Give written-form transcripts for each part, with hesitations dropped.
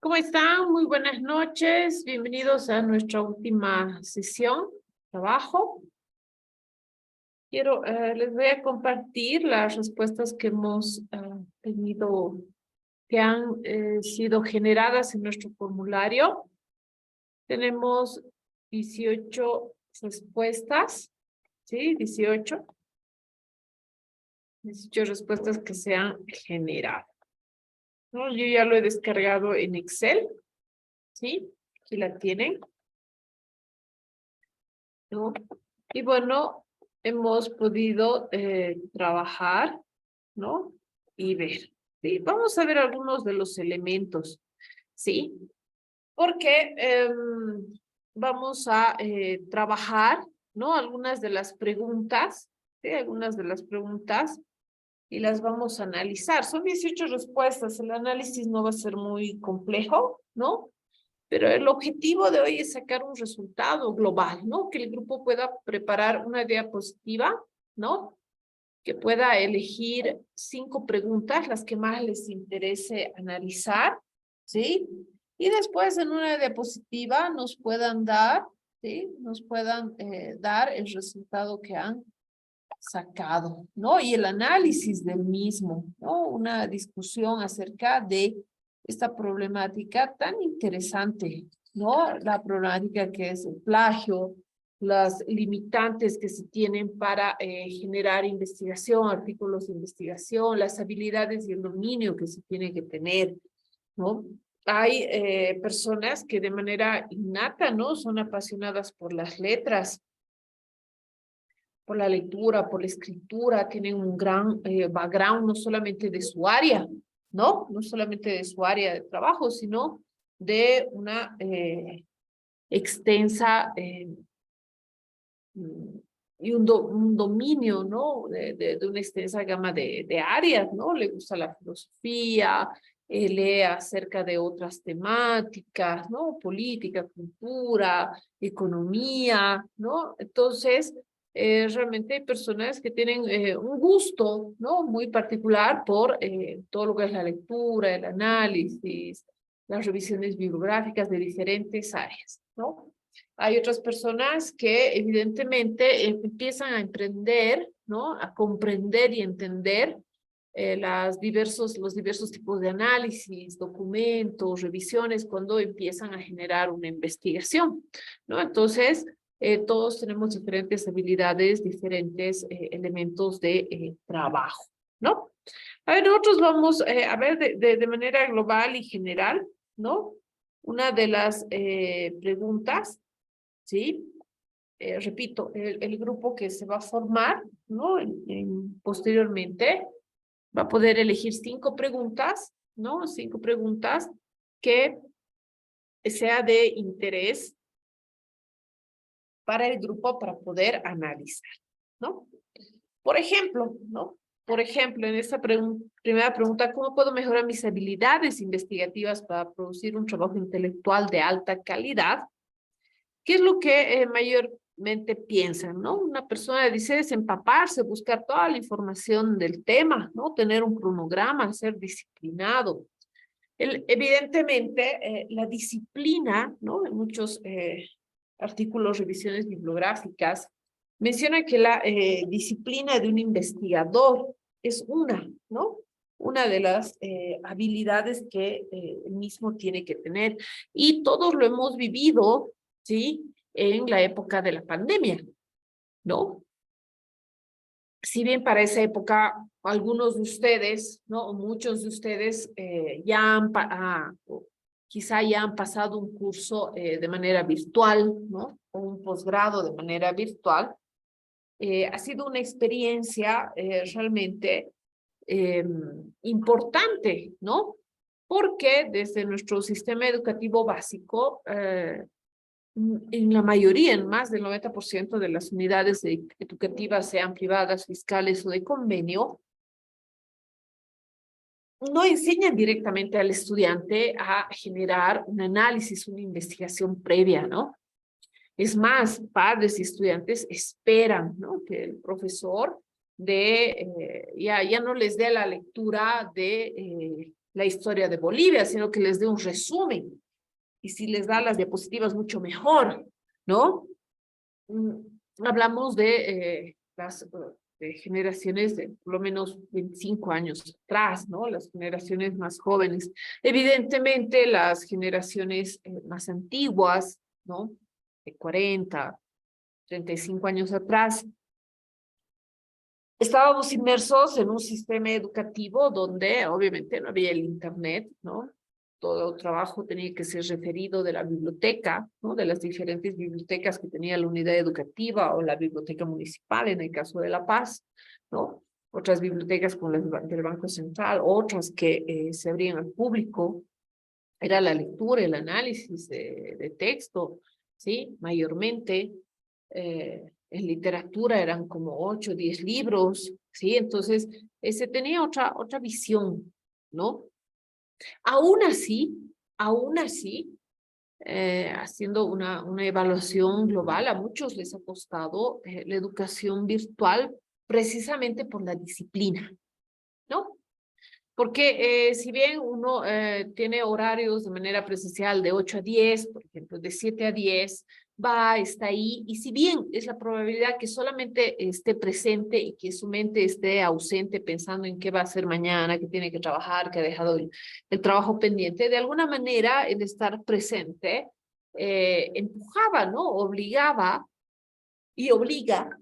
¿Cómo están? Muy buenas noches. Bienvenidos a nuestra última sesión de trabajo. Les voy a compartir las respuestas que hemos tenido, que han sido generadas en nuestro formulario. Tenemos 18 respuestas, ¿sí? 18 respuestas que se han generado, ¿no? Yo ya lo he descargado en Excel, ¿sí? Aquí la tienen, ¿no? Y bueno, hemos podido trabajar, ¿no? Y ver, ¿sí? Vamos a ver algunos de los elementos, ¿sí? Porque vamos a trabajar, ¿no? Algunas de las preguntas, ¿sí? Algunas de las preguntas y las vamos a analizar. Son 18 respuestas, el análisis no va a ser muy complejo, ¿no? Pero el objetivo de hoy es sacar un resultado global, ¿no? Que el grupo pueda preparar una diapositiva, ¿no? Que pueda elegir 5 preguntas, las que más les interese analizar, ¿sí? Y después en una diapositiva nos puedan dar, ¿sí? Nos puedan dar el resultado que han sacado, ¿no? Y el análisis del mismo, ¿no? Una discusión acerca de esta problemática tan interesante, ¿no? La problemática que es el plagio, las limitantes que se tienen para generar investigación, artículos de investigación, las habilidades y el dominio que se tiene que tener, ¿no? Hay personas que de manera innata, ¿no? Son apasionadas por las letras, por la lectura, por la escritura, tienen un gran background no solamente de su área, ¿no? No solamente de su área de trabajo, sino de una extensa y un dominio, ¿no? De una extensa gama de áreas, ¿no? Le gusta la filosofía, lee acerca de otras temáticas, ¿no? Política, cultura, economía, ¿no? Entonces, realmente hay personas que tienen un gusto, ¿no? Muy particular por todo lo que es la lectura, el análisis, las revisiones bibliográficas de diferentes áreas, ¿no? Hay otras personas que evidentemente empiezan a emprender, ¿no? A comprender y entender los diversos tipos de análisis, documentos, revisiones, cuando empiezan a generar una investigación, ¿no? Entonces, todos tenemos diferentes habilidades, diferentes elementos de trabajo, ¿no? A ver, nosotros vamos a ver de manera global y general, ¿no? Una de las preguntas, ¿sí? Repito, el grupo que se va a formar, ¿no? Posteriormente va a poder elegir 5 preguntas, ¿no? 5 preguntas que sea de interés para el grupo para poder analizar, ¿no? Por ejemplo, ¿no? Por ejemplo, en esta primera pregunta, ¿cómo puedo mejorar mis habilidades investigativas para producir un trabajo intelectual de alta calidad? ¿Qué es lo que mayormente piensan, no? Una persona dice desempaparse, buscar toda la información del tema, ¿no? Tener un cronograma, ser disciplinado. Evidentemente, la disciplina, ¿no? En muchos artículos, revisiones bibliográficas, menciona que la disciplina de un investigador es una, ¿no? Una de las habilidades que el mismo tiene que tener. Y todos lo hemos vivido, ¿sí? En la época de la pandemia, ¿no? Si bien para esa época algunos de ustedes, ¿no? O muchos de ustedes quizá ya han pasado un curso de manera virtual, ¿no? O un posgrado de manera virtual. Ha sido una experiencia realmente importante, ¿no? Porque desde nuestro sistema educativo básico, en la mayoría, en más del 90% de las unidades educativas, sean privadas, fiscales o de convenio, no enseñan directamente al estudiante a generar un análisis, una investigación previa, ¿no? Es más, padres y estudiantes esperan, ¿no? Que el profesor ya no les dé la lectura de la historia de Bolivia, sino que les dé un resumen. Y si les da las diapositivas, mucho mejor, ¿no? Mm, Hablamos de las de generaciones de por lo menos 25 años atrás, ¿no? Las generaciones más jóvenes. Evidentemente, las generaciones más antiguas, ¿no? De 40, 35 años atrás, estábamos inmersos en un sistema educativo donde obviamente no había el internet, ¿no? Todo trabajo tenía que ser referido de la biblioteca, ¿no? De las diferentes bibliotecas que tenía la unidad educativa o la biblioteca municipal en el caso de La Paz, ¿no? Otras bibliotecas como las del Banco Central, otras que se abrían al público. Era la lectura, el análisis de texto, ¿sí? Mayormente. En literatura eran como 8 o 10 libros, ¿sí? Entonces, se tenía otra visión, ¿no? Aún así, haciendo una evaluación global, a muchos les ha costado la educación virtual precisamente por la disciplina, ¿no? Porque si bien uno tiene horarios de manera presencial de 8 a 10, por ejemplo, de 7 a 10, va, está ahí, y si bien es la probabilidad que solamente esté presente y que su mente esté ausente pensando en qué va a hacer mañana, que tiene que trabajar, que ha dejado el trabajo pendiente, de alguna manera el estar presente empujaba, ¿no? Obligaba y obliga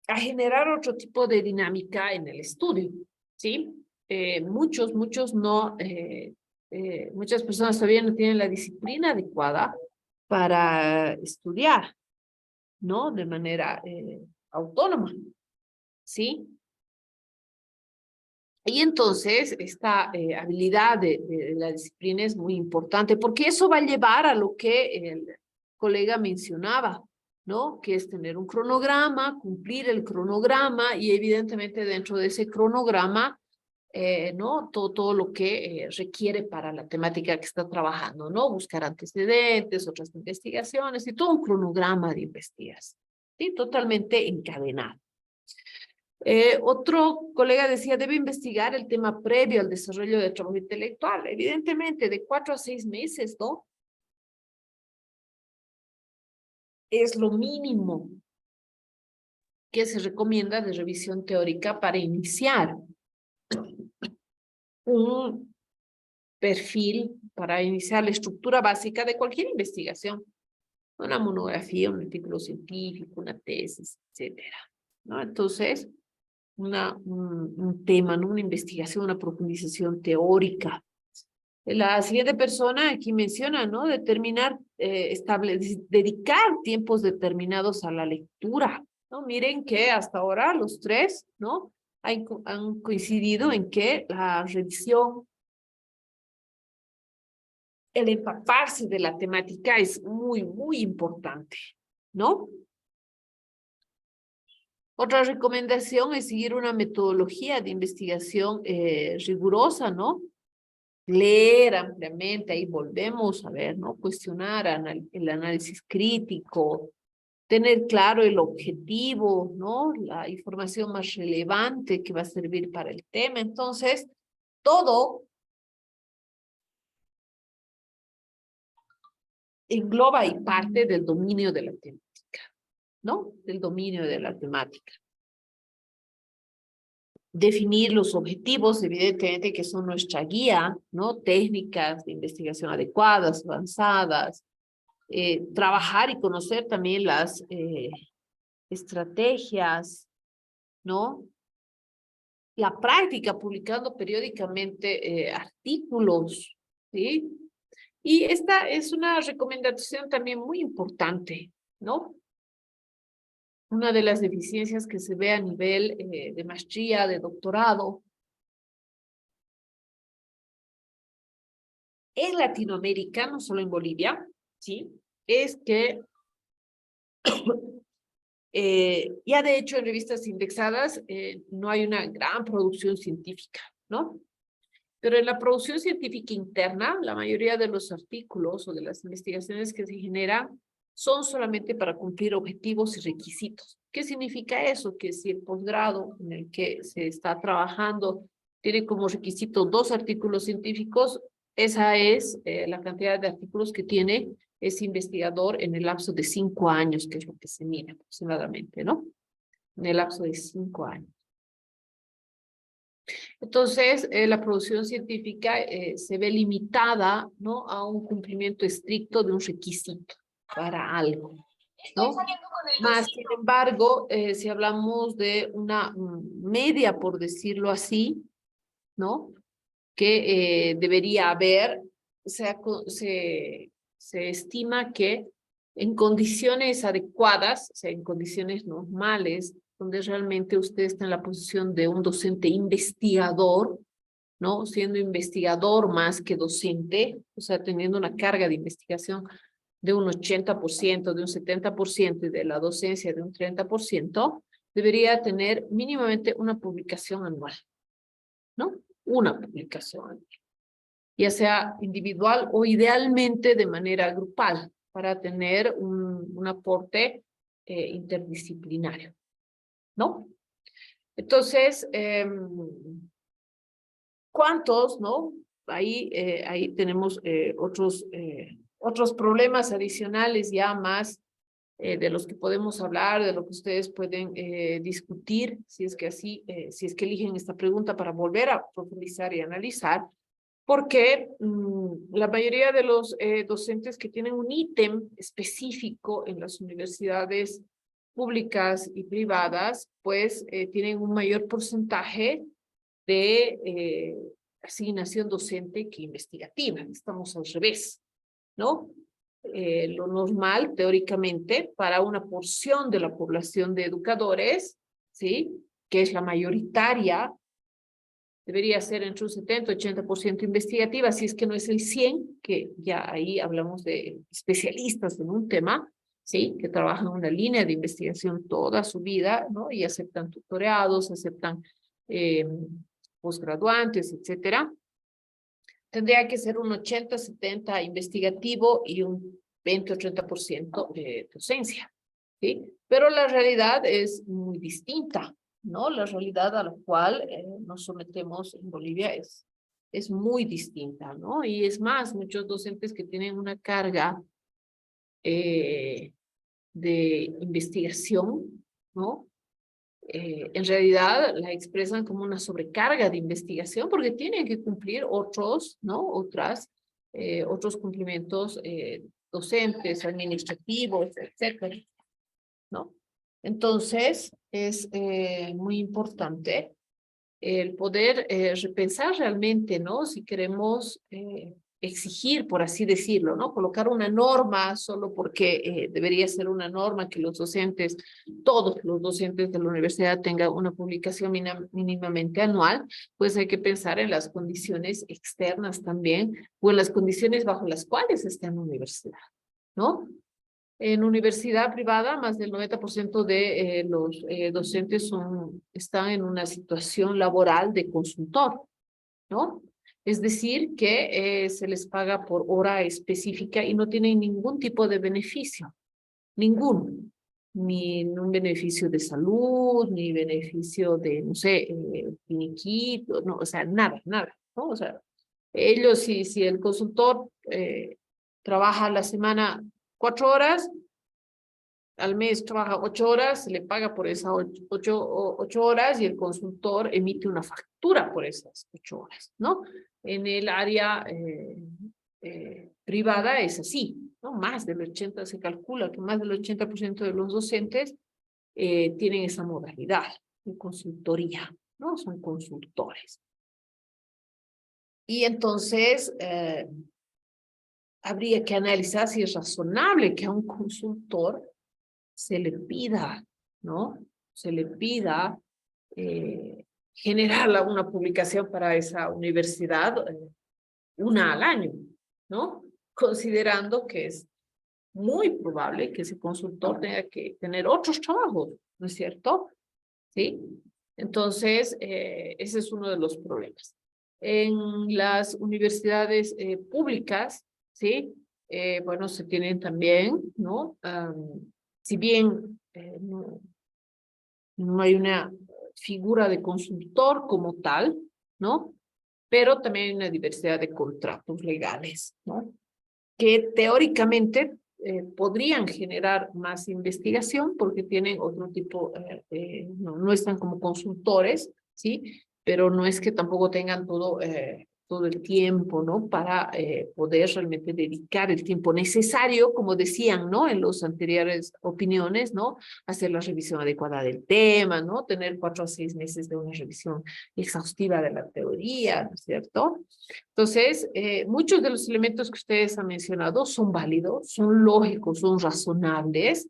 a generar otro tipo de dinámica en el estudio, ¿sí? Muchos no, muchas personas todavía no tienen la disciplina adecuada para estudiar, ¿no? De manera autónoma, ¿sí? Y entonces esta habilidad de la disciplina es muy importante porque eso va a llevar a lo que el colega mencionaba, ¿no? Que es tener un cronograma, cumplir el cronograma y evidentemente dentro de ese cronograma, ¿no? Todo lo que requiere para la temática que está trabajando, ¿no? Buscar antecedentes, otras investigaciones y todo un cronograma de investigación, ¿sí? Totalmente encadenado. Otro colega decía, debe investigar el tema previo al desarrollo del trabajo intelectual. Evidentemente, de 4 a 6 meses, ¿no? Es lo mínimo que se recomienda de revisión teórica para iniciar un perfil, para iniciar la estructura básica de cualquier investigación. Una monografía, un artículo científico, una tesis, etcétera, ¿no? Entonces, un tema, ¿no? Una investigación, una profundización teórica. La siguiente persona aquí menciona, ¿no? Determinar, dedicar tiempos determinados a la lectura, ¿no? Miren que hasta ahora los tres, ¿no? Han coincidido en que la revisión, el empaparse de la temática es muy importante, ¿no? Otra recomendación es seguir una metodología de investigación rigurosa, ¿no? Leer ampliamente, ahí volvemos a ver, ¿no? Cuestionar el análisis crítico, tener claro el objetivo, ¿no? La información más relevante que va a servir para el tema. Entonces, todo engloba y parte del dominio de la temática, ¿no? Del dominio de la temática. Definir los objetivos, evidentemente, que son nuestra guía, ¿no? Técnicas de investigación adecuadas, avanzadas, trabajar y conocer también las estrategias, ¿no? La práctica, publicando periódicamente artículos, ¿sí? Y esta es una recomendación también muy importante, ¿no? Una de las deficiencias que se ve a nivel de maestría, de doctorado, en Latinoamérica, no solo en Bolivia, ¿sí? Es que ya de hecho en revistas indexadas no hay una gran producción científica, ¿no? Pero en la producción científica interna, la mayoría de los artículos o de las investigaciones que se generan son solamente para cumplir objetivos y requisitos. ¿Qué significa eso? Que si el posgrado en el que se está trabajando tiene como requisito 2 artículos científicos, esa es la cantidad de artículos que tiene ese investigador en el lapso de 5 años, que es lo que se mide aproximadamente, ¿no? En el lapso de 5 años. Entonces, la producción científica se ve limitada, ¿no? A un cumplimiento estricto de un requisito para algo, ¿no? Más, sin embargo, si hablamos de una media, por decirlo así, ¿no? Que debería haber, se estima que en condiciones adecuadas, o sea, en condiciones normales, donde realmente usted está en la posición de un docente investigador, ¿no? Siendo investigador más que docente, o sea, teniendo una carga de investigación de un 80%, de un 70% y de la docencia de un 30%, debería tener mínimamente una publicación anual, ¿no? Una publicación anual, ya sea individual o idealmente de manera grupal, para tener un aporte interdisciplinario, ¿no? Entonces, ¿cuántos, no? Ahí tenemos otros problemas adicionales ya más de los que podemos hablar, de lo que ustedes pueden discutir, si es que así, si es que eligen esta pregunta para volver a profundizar y analizar, porque la mayoría de los docentes que tienen un ítem específico en las universidades públicas y privadas, pues tienen un mayor porcentaje de asignación docente que investigativa. Estamos al revés, ¿no? Lo normal, teóricamente, para una porción de la población de educadores, ¿sí? Que es la mayoritaria, debería ser entre un 70-80% investigativa, si es que no es el 100%, que ya ahí hablamos de especialistas en un tema, ¿sí? Que trabajan en una línea de investigación toda su vida, ¿no? Y aceptan tutoreados, aceptan posgraduantes, etcétera. Tendría que ser un 80-70% investigativo y un 20 o 30% de docencia, ¿sí? Pero la realidad es muy distinta, ¿no? La realidad a la cual nos sometemos en Bolivia es muy distinta, ¿no? Y es más, muchos docentes que tienen una carga de investigación, ¿no? En realidad la expresan como una sobrecarga de investigación porque tienen que cumplir otros, ¿no? Otros cumplimientos docentes, administrativos, etcétera, ¿no? Entonces, es muy importante el poder repensar realmente, ¿no? Si queremos exigir, por así decirlo, ¿no? Colocar una norma solo porque debería ser una norma que los docentes, todos los docentes de la universidad tengan una publicación mínimamente anual, pues hay que pensar en las condiciones externas también, o en las condiciones bajo las cuales está en la universidad, ¿no? En universidad privada, más del 90% de los docentes están en una situación laboral de consultor, ¿no? Es decir, que se les paga por hora específica y no tienen ningún tipo de beneficio, ninguno, ni un beneficio de salud, ni beneficio de, no sé, finiquito, no, o sea, nada, nada, ¿no? O sea, ellos, si el consultor trabaja a la semana 4 horas, al mes trabaja 8 horas, se le paga por esas 8 horas y el consultor emite una factura por esas 8 horas, ¿no? En el área privada es así, ¿no? Más del 80%, se calcula que más del 80% de los docentes tienen esa modalidad de consultoría, ¿no? Son consultores. Y entonces habría que analizar si es razonable que a un consultor se le pida, ¿no? Se le pida generar una publicación para esa universidad, una al año, ¿no? Considerando que es muy probable que ese consultor tenga que tener otros trabajos, ¿no es cierto? ¿Sí? Entonces, ese es uno de los problemas. En las universidades públicas, ¿sí? Bueno, se tienen también, ¿no? Si bien no hay una figura de consultor como tal, ¿no? Pero también hay una diversidad de contratos legales, ¿no? Que teóricamente podrían generar más investigación porque tienen otro tipo, no están como consultores, ¿sí? Pero no es que tampoco tengan todo el tiempo, ¿no? Para poder realmente dedicar el tiempo necesario, como decían, ¿no? En los anteriores opiniones, ¿no? Hacer la revisión adecuada del tema, ¿no? Tener 4 a 6 meses de una revisión exhaustiva de la teoría, ¿no es cierto? Entonces, muchos de los elementos que ustedes han mencionado son válidos, son lógicos, son razonables,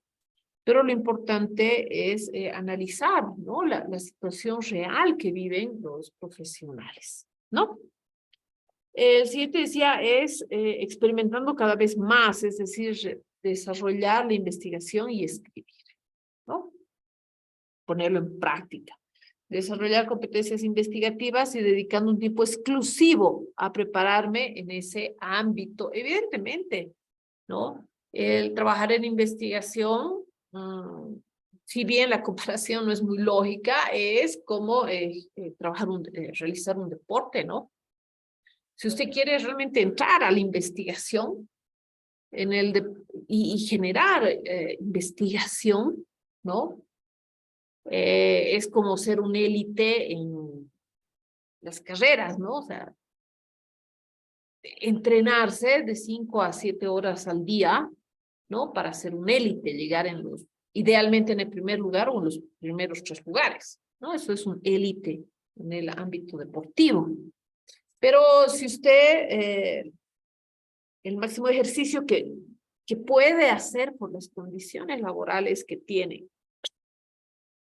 pero lo importante es analizar, ¿no? La situación real que viven los profesionales, ¿no? El siguiente decía es experimentando cada vez más, es decir, desarrollar la investigación y escribir, ¿no? Ponerlo en práctica. Desarrollar competencias investigativas y dedicando un tiempo exclusivo a prepararme en ese ámbito. Evidentemente, ¿no? El trabajar en investigación, si bien la comparación no es muy lógica, es como realizar un deporte, ¿no? Si usted quiere realmente entrar a la investigación y generar investigación, ¿no? Es como ser un élite en las carreras, ¿no? O sea, entrenarse de 5 a 7 horas al día, ¿no? Para ser un élite, llegar idealmente en el primer lugar o en los primeros 3 lugares, ¿no? Eso es un élite en el ámbito deportivo. Pero si usted, el máximo ejercicio que puede hacer por las condiciones laborales que tiene,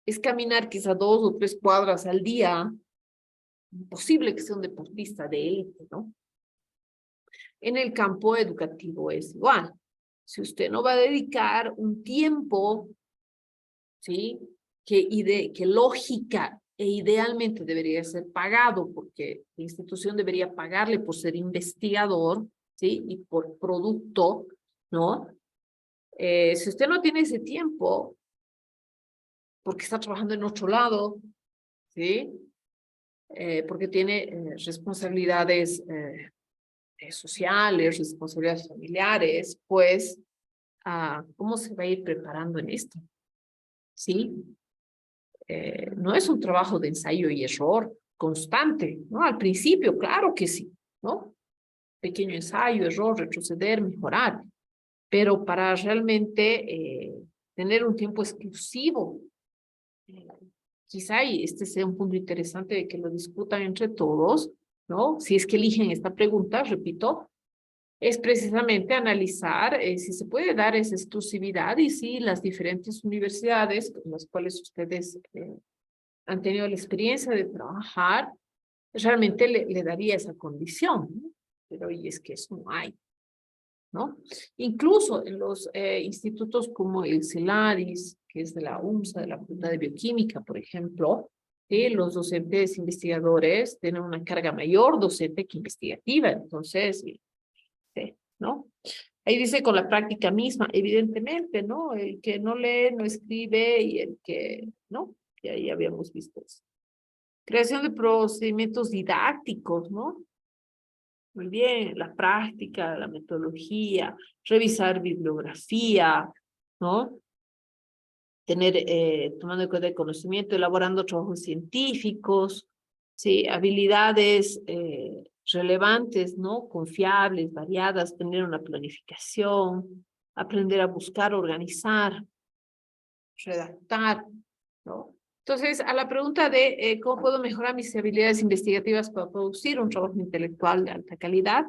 es caminar quizá 2 o 3 cuadras al día, imposible que sea un deportista de élite, ¿no? En el campo educativo es igual. Si usted no va a dedicar un tiempo, ¿sí? Que lógica e idealmente debería ser pagado, porque la institución debería pagarle por ser investigador, ¿sí? Y por producto, ¿no? Si usted no tiene ese tiempo, porque está trabajando en otro lado, ¿sí? Porque tiene responsabilidades sociales, responsabilidades familiares, pues, ¿cómo se va a ir preparando en esto? ¿Sí? No es un trabajo de ensayo y error constante, ¿no? Al principio, claro que sí, ¿no? Pequeño ensayo, error, retroceder, mejorar, pero para realmente tener un tiempo exclusivo, eh, quizá y este sea un punto interesante de que lo discutan entre todos, ¿no? Si es que eligen esta pregunta, repito, es precisamente analizar si se puede dar esa exclusividad y si las diferentes universidades con las cuales ustedes han tenido la experiencia de trabajar, realmente le daría esa condición, ¿no? Pero y es que eso no hay, ¿no? Incluso en los institutos como el CELADIS, que es de la UMSA, de la Facultad de Bioquímica, por ejemplo, los docentes investigadores tienen una carga mayor docente que investigativa, entonces, ¿no? Ahí dice con la práctica misma, evidentemente, ¿no? El que no lee, no escribe y el que, ¿no? Y ahí habíamos visto eso. Creación de procedimientos didácticos, ¿no? Muy bien, la práctica, la metodología, revisar bibliografía, ¿no? Tener, tomando en cuenta el conocimiento, elaborando trabajos científicos, ¿sí? Habilidades relevantes, ¿no? Confiables, variadas, tener una planificación, aprender a buscar, organizar, redactar, ¿no? Entonces, a la pregunta de cómo puedo mejorar mis habilidades investigativas para producir un trabajo intelectual de alta calidad,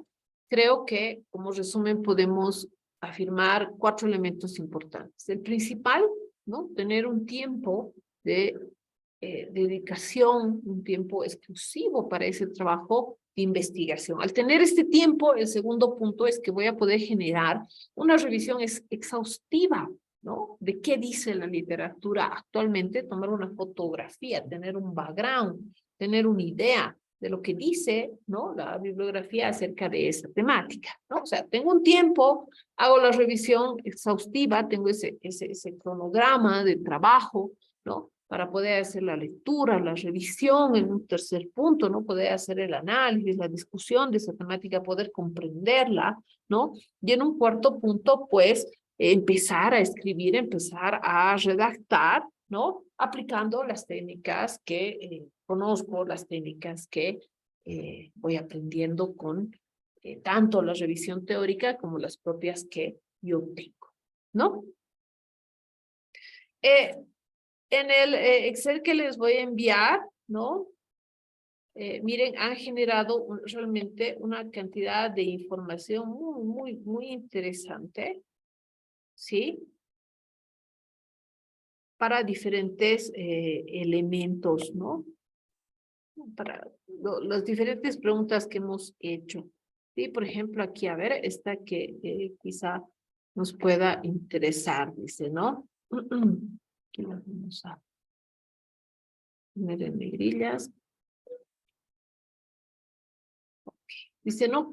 creo que como resumen podemos afirmar 4 elementos importantes. El principal, ¿no? Tener un tiempo de dedicación, un tiempo exclusivo para ese trabajo de investigación. Al tener este tiempo, el segundo punto es que voy a poder generar una revisión exhaustiva, ¿no? De qué dice la literatura actualmente, tomar una fotografía, tener un background, tener una idea de lo que dice, ¿no? La bibliografía acerca de esa temática, ¿no? O sea, tengo un tiempo, hago la revisión exhaustiva, tengo ese cronograma de trabajo, ¿no? para poder hacer la lectura, la revisión en un tercer punto, ¿no? Poder hacer el análisis, la discusión de esa temática, poder comprenderla, ¿no? Y en un cuarto punto, pues, empezar a escribir, empezar a redactar, ¿no? Aplicando las técnicas que conozco, las técnicas que voy aprendiendo con tanto la revisión teórica como las propias que yo tengo, ¿no? En el Excel que les voy a enviar, ¿no? Miren, han generado realmente una cantidad de información muy interesante, ¿sí? Para diferentes elementos, ¿no? Para las diferentes preguntas que hemos hecho. Sí, por ejemplo, aquí, a ver, esta que quizá nos pueda interesar, dice, ¿no? Aquí la vamos a poner en negrillas. Dice, no,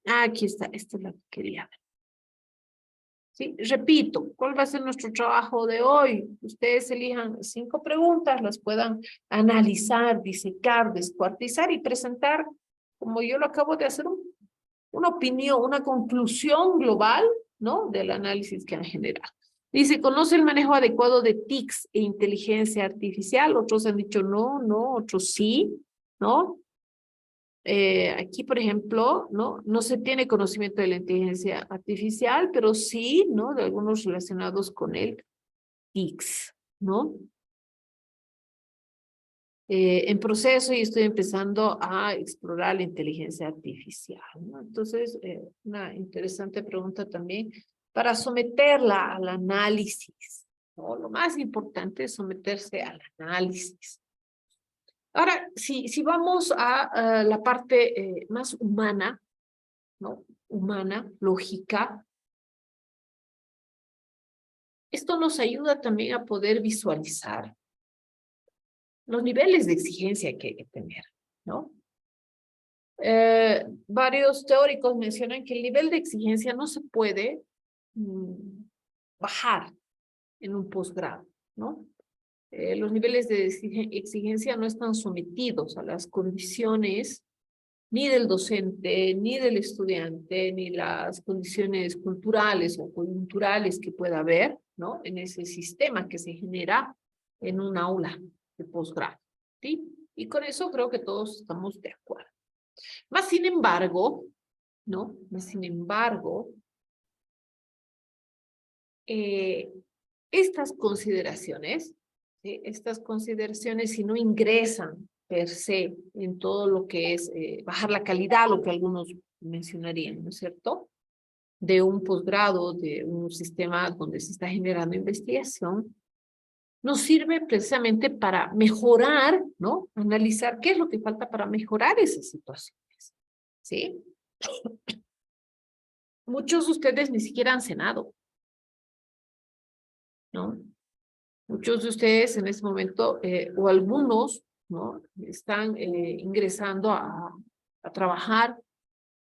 aquí está, esta es la que quería ver. Sí, repito, ¿cuál va a ser nuestro trabajo de hoy? Ustedes elijan 5 preguntas, las puedan analizar, disecar, descuartizar y presentar, como yo lo acabo de hacer, una opinión, una conclusión global, ¿no? Del análisis que han generado. Dice, ¿conoce el manejo adecuado de TICs e inteligencia artificial? Otros han dicho no, otros sí, ¿no? Aquí, por ejemplo, no se tiene conocimiento de la inteligencia artificial, pero sí, ¿no? De algunos relacionados con el TICS, ¿no? En proceso y estoy empezando a explorar la inteligencia artificial, ¿no? Entonces, una interesante pregunta también para someterla al análisis, ¿no? Lo más importante es someterse al análisis. Ahora, si vamos a la parte más humana, ¿no? Humana, lógica, esto nos ayuda también a poder visualizar los niveles de exigencia que hay que tener, ¿no? Varios teóricos mencionan que el nivel de exigencia no se puede bajar en un posgrado, ¿no? Los niveles de exigencia no están sometidos a las condiciones ni del docente, ni del estudiante, ni las condiciones culturales o coyunturales que pueda haber, ¿no? En ese sistema que se genera en un aula de posgrado, ¿sí? Y con eso creo que todos estamos de acuerdo. Más sin embargo, ¿no? Más sin embargo, estas consideraciones, ¿sí? Estas consideraciones, si no ingresan per se en todo lo que es bajar la calidad, lo que algunos mencionarían, ¿no es cierto? De un posgrado, de un sistema donde se está generando investigación, nos sirve precisamente para mejorar, ¿no? Analizar qué es lo que falta para mejorar esas situaciones, ¿sí? Muchos de ustedes ni siquiera han cenado, ¿no? Muchos de ustedes en este momento, o algunos, ¿no? Están ingresando a trabajar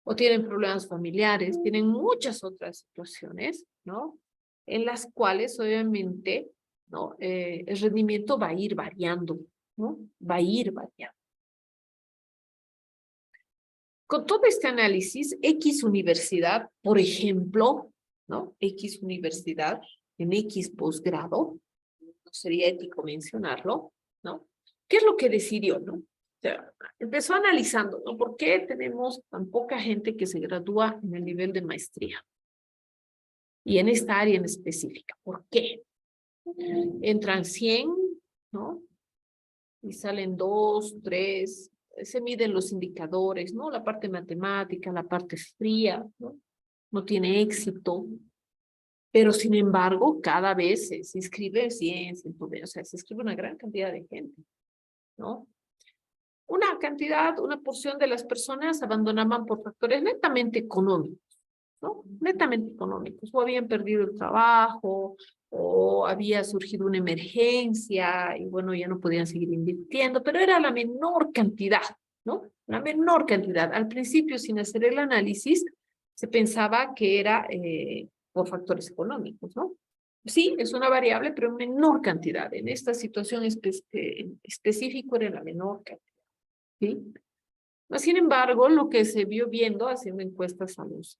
o tienen problemas familiares, tienen muchas otras situaciones, ¿no? En las cuales obviamente, ¿no? El rendimiento va a ir variando, ¿no? Va a ir variando. Con todo este análisis, X universidad, por ejemplo, ¿no? X universidad en X posgrado, no sería ético mencionarlo, ¿no? ¿Qué es lo que decidió, no? O sea, empezó analizando, ¿no? ¿Por qué tenemos tan poca gente que se gradúa en el nivel de maestría? Y en esta área en específica, ¿por qué? Entran 100, ¿no? Y salen 2, 3, se miden los indicadores, ¿no? La parte matemática, la parte fría, ¿no? No tiene éxito, pero sin embargo, cada vez se inscribe 100, 120, o sea, se inscribe una gran cantidad de gente, ¿no? Una cantidad, una porción de las personas abandonaban por factores netamente económicos, ¿no? Netamente económicos, o habían perdido el trabajo, o había surgido una emergencia, y bueno, ya no podían seguir invirtiendo, pero era la menor cantidad, ¿no? La menor cantidad. Al principio, sin hacer el análisis, se pensaba que era por factores económicos, ¿no? Sí, es una variable, pero en menor cantidad. En esta situación específico era la menor cantidad, ¿sí? Sin embargo, lo que se vio viendo, haciendo encuestas a los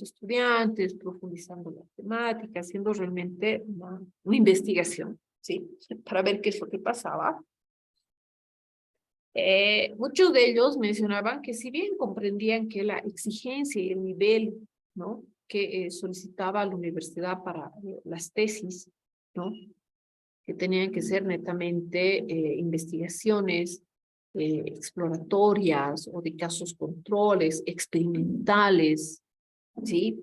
estudiantes, profundizando la temática, haciendo realmente una investigación, ¿sí? Para ver qué es lo que pasaba. Muchos de ellos mencionaban que si bien comprendían que la exigencia y el nivel, ¿no?, que solicitaba la universidad para las tesis, ¿no?, que tenían que ser netamente investigaciones exploratorias o de casos controles, experimentales, ¿sí?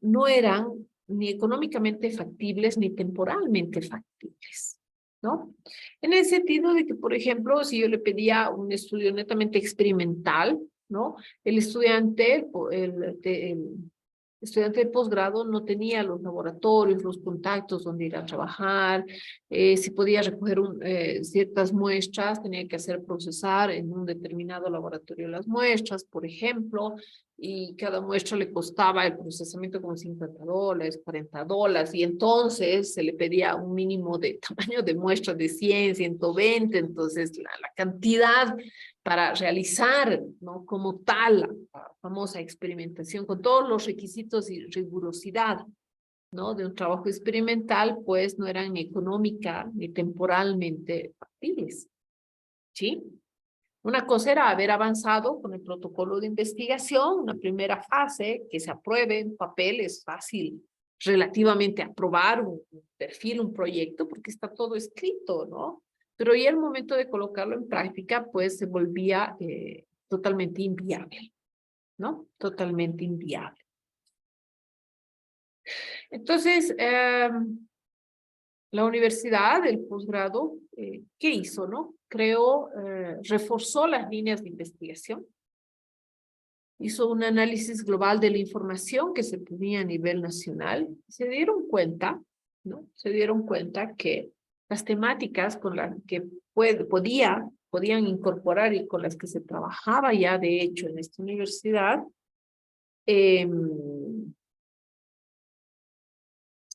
No eran ni económicamente factibles ni temporalmente factibles, ¿no? En el sentido de que, por ejemplo, si yo le pedía un estudio netamente experimental, ¿no? El estudiante, el estudiante de posgrado no tenía los laboratorios, los contactos donde ir a trabajar, si podía recoger ciertas muestras, tenía que hacer procesar en un determinado laboratorio las muestras, por ejemplo, y cada muestra le costaba el procesamiento como $50, $40, y entonces se le pedía un mínimo de tamaño de muestra de 100, 120, entonces la cantidad para realizar, ¿no?, como tal la famosa experimentación con todos los requisitos y rigurosidad, ¿no?, de un trabajo experimental, pues no eran ni económica ni temporalmente factibles, ¿sí? Una cosa era haber avanzado con el protocolo de investigación, una primera fase, que se apruebe en papel, es fácil relativamente aprobar un perfil, un proyecto, porque está todo escrito, ¿no? Pero ya el momento de colocarlo en práctica, pues se volvía totalmente inviable, ¿no? Totalmente inviable. Entonces, la universidad, el posgrado, ¿qué hizo, no? Creó, reforzó las líneas de investigación, hizo un análisis global de la información que se ponía a nivel nacional. Se dieron cuenta, ¿no? Se dieron cuenta que las temáticas con las que podían incorporar y con las que se trabajaba ya de hecho en esta universidad,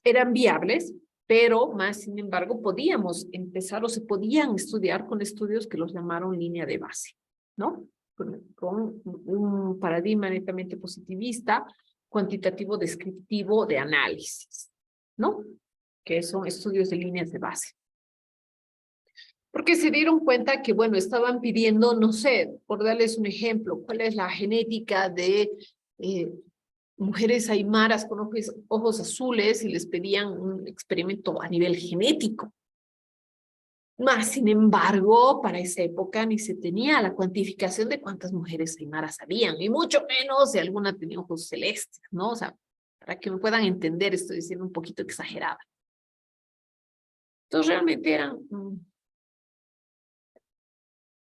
eran viables, pero más sin embargo podíamos empezar o se podían estudiar con estudios que los llamaron línea de base, ¿no? Con un paradigma netamente positivista, cuantitativo descriptivo de análisis, ¿no? Que son estudios de líneas de base. Porque se dieron cuenta que, bueno, estaban pidiendo, no sé, por darles un ejemplo, cuál es la genética de mujeres aymaras con ojos azules y les pedían un experimento a nivel genético. Más, sin embargo, para esa época ni se tenía la cuantificación de cuántas mujeres aymaras habían, y mucho menos si alguna tenía ojos celestes, ¿no? O sea, para que me puedan entender, estoy diciendo un poquito exagerada. Entonces, realmente eran...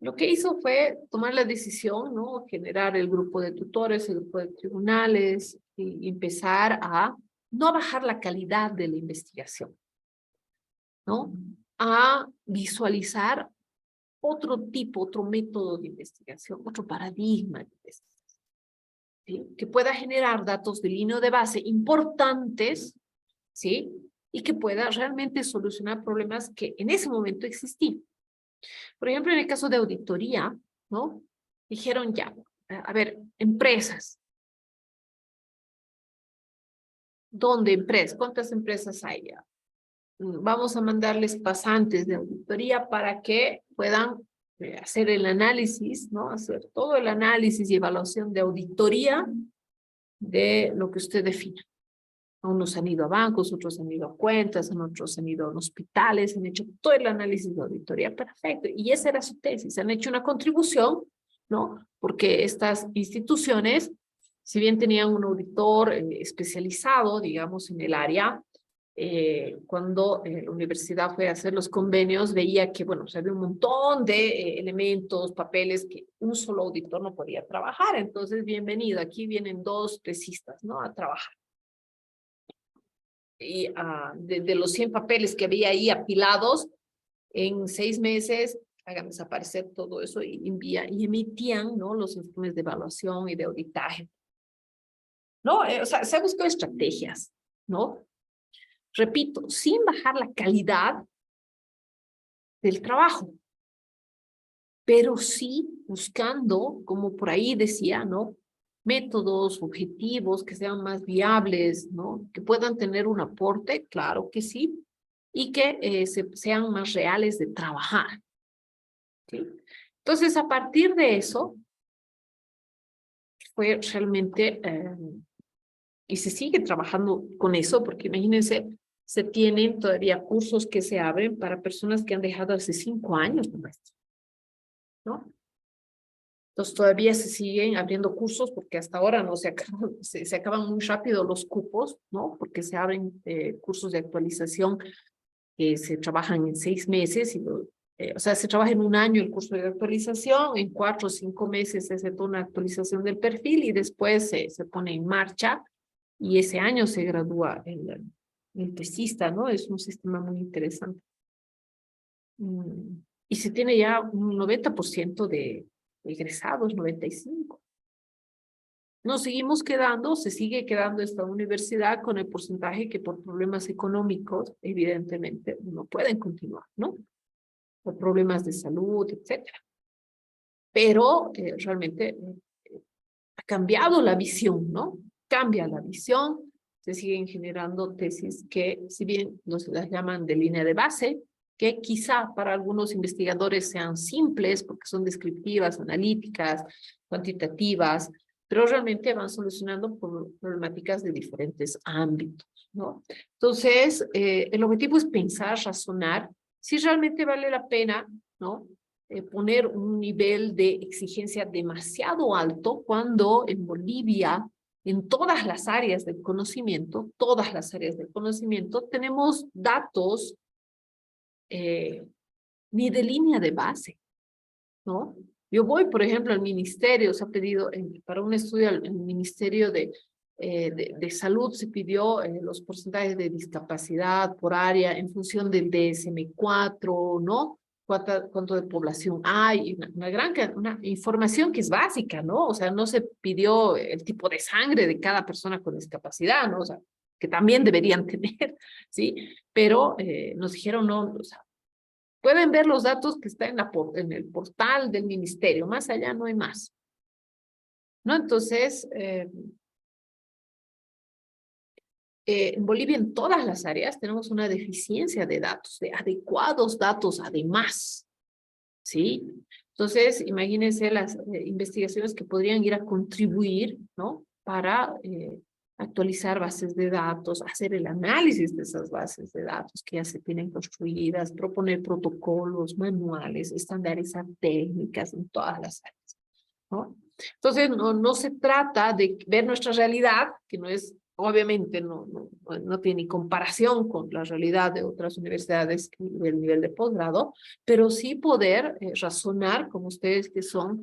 Lo que hizo fue tomar la decisión, ¿no? Generar el grupo de tutores, el grupo de tribunales, y empezar a no bajar la calidad de la investigación, ¿no? A visualizar otro tipo, otro método de investigación, otro paradigma de investigación, ¿sí? Que pueda generar datos de línea de base importantes, ¿sí? Y que pueda realmente solucionar problemas que en ese momento existían. Por ejemplo, en el caso de auditoría, ¿no? Dijeron ya, a ver, empresas. ¿Dónde empresas? ¿Cuántas empresas hay ya? Vamos a mandarles pasantes de auditoría para que puedan hacer el análisis, ¿no? Hacer todo el análisis y evaluación de auditoría de lo que usted defina. Unos han ido a bancos, otros han ido a cuentas, otros han ido a hospitales, han hecho todo el análisis de auditoría, perfecto. Y esa era su tesis, han hecho una contribución, ¿no? Porque estas instituciones, si bien tenían un auditor especializado, digamos, en el área, cuando la universidad fue a hacer los convenios, veía que, bueno, o sea, había un montón de elementos, papeles que un solo auditor no podía trabajar. Entonces, bienvenido, aquí vienen dos tesistas, ¿no? A trabajar. Y de los 100 papeles que había ahí apilados, en 6 meses hagan desaparecer todo eso y emitían, ¿no?, los informes de evaluación y de auditaje. ¿No? O sea, se buscó estrategias, ¿no? Repito, sin bajar la calidad del trabajo, pero sí buscando, como por ahí decía, ¿no? Métodos, objetivos que sean más viables, ¿no? Que puedan tener un aporte, claro que sí, y que sean más reales de trabajar, ¿sí? Entonces, a partir de eso, fue realmente, y se sigue trabajando con eso, porque imagínense, se tienen todavía cursos que se abren para personas que han dejado hace 5 años, ¿no? Entonces todavía se siguen abriendo cursos porque hasta ahora no se acaban, se acaban muy rápido los cupos, ¿no? Porque se abren cursos de actualización que se trabajan en 6 meses, o sea, se trabaja en un año el curso de actualización, en 4 o 5 meses se hace toda una actualización del perfil y después se pone en marcha y ese año se gradúa el tesista, ¿no? Es un sistema muy interesante. Y se tiene ya un 90% de egresados, 95%. Nos seguimos quedando, se sigue quedando esta universidad con el porcentaje que por problemas económicos, evidentemente, no pueden continuar, ¿no? Por problemas de salud, etcétera. Pero realmente ha cambiado la visión, ¿no? Cambia la visión, se siguen generando tesis que, si bien nos las llaman de línea de base, que quizá para algunos investigadores sean simples porque son descriptivas, analíticas, cuantitativas, pero realmente van solucionando problemáticas de diferentes ámbitos, ¿no? Entonces, el objetivo es pensar, razonar, si realmente vale la pena, ¿no? Poner un nivel de exigencia demasiado alto cuando en Bolivia, en todas las áreas del conocimiento, tenemos datos ni de línea de base, ¿no? Yo voy, por ejemplo, al ministerio, se ha pedido, para un estudio al Ministerio de Salud, se pidió los porcentajes de discapacidad por área en función del DSM-4, ¿no? Cuánto de población hay, una información que es básica, ¿no? O sea, no se pidió el tipo de sangre de cada persona con discapacidad, ¿no? O sea, que también deberían tener, ¿sí? Pero nos dijeron, no, o sea, pueden ver los datos que están en el portal del ministerio, más allá no hay más, ¿no? Entonces, en Bolivia, en todas las áreas, tenemos una deficiencia de datos, de adecuados datos, además, ¿sí? Entonces, imagínense las investigaciones que podrían ir a contribuir, ¿no? Para actualizar bases de datos, hacer el análisis de esas bases de datos que ya se tienen construidas, proponer protocolos, manuales, estandarizar técnicas en todas las áreas, ¿no? Entonces, no se trata de ver nuestra realidad, que no es, obviamente, no tiene ni comparación con la realidad de otras universidades del nivel de posgrado, pero sí poder razonar, como ustedes que son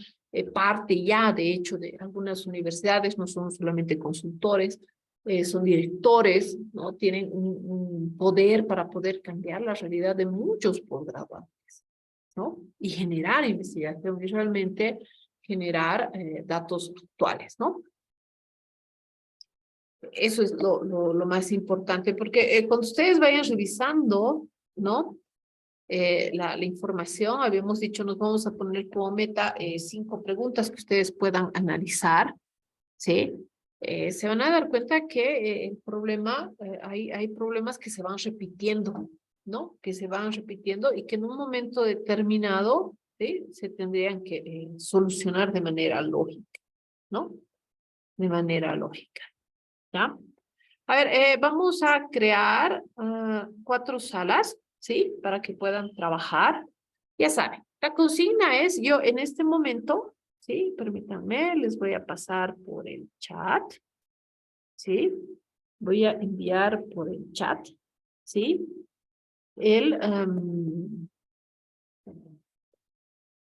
parte ya, de hecho, de algunas universidades, no son solamente consultores, son directores, ¿no? Tienen un poder para poder cambiar la realidad de muchos posgraduados, ¿no? Y generar investigación y realmente generar datos actuales, ¿no? Eso es lo más importante, porque cuando ustedes vayan revisando, ¿no? La información, habíamos dicho, nos vamos a poner como meta 5 preguntas que ustedes puedan analizar, ¿sí? Se van a dar cuenta que el problema, hay problemas que se van repitiendo, ¿no? Que se van repitiendo y que en un momento determinado, ¿sí? Se tendrían que solucionar de manera lógica, ¿no? De manera lógica, ¿ya? A ver, vamos a crear 4 salas, ¿sí? Para que puedan trabajar. Ya saben, la consigna es, yo en este momento, ¿sí? Permítanme, les voy a pasar por el chat, ¿sí? Voy a enviar por el chat, ¿sí?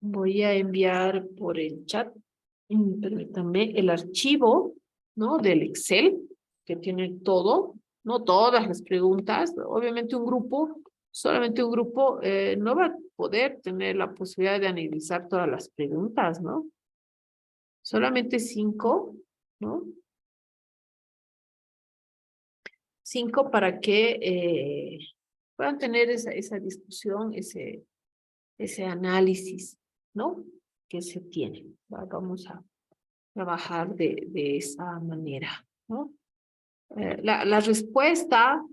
Voy a enviar por el chat, permítanme, el archivo, ¿no? Del Excel, que tiene todo, no todas las preguntas. Obviamente solamente un grupo no va a poder tener la posibilidad de analizar todas las preguntas, ¿no? Solamente 5, ¿no? 5 para que puedan tener esa discusión, ese análisis, ¿no? Que se tiene. Vamos a trabajar de esa manera, ¿no? La respuesta,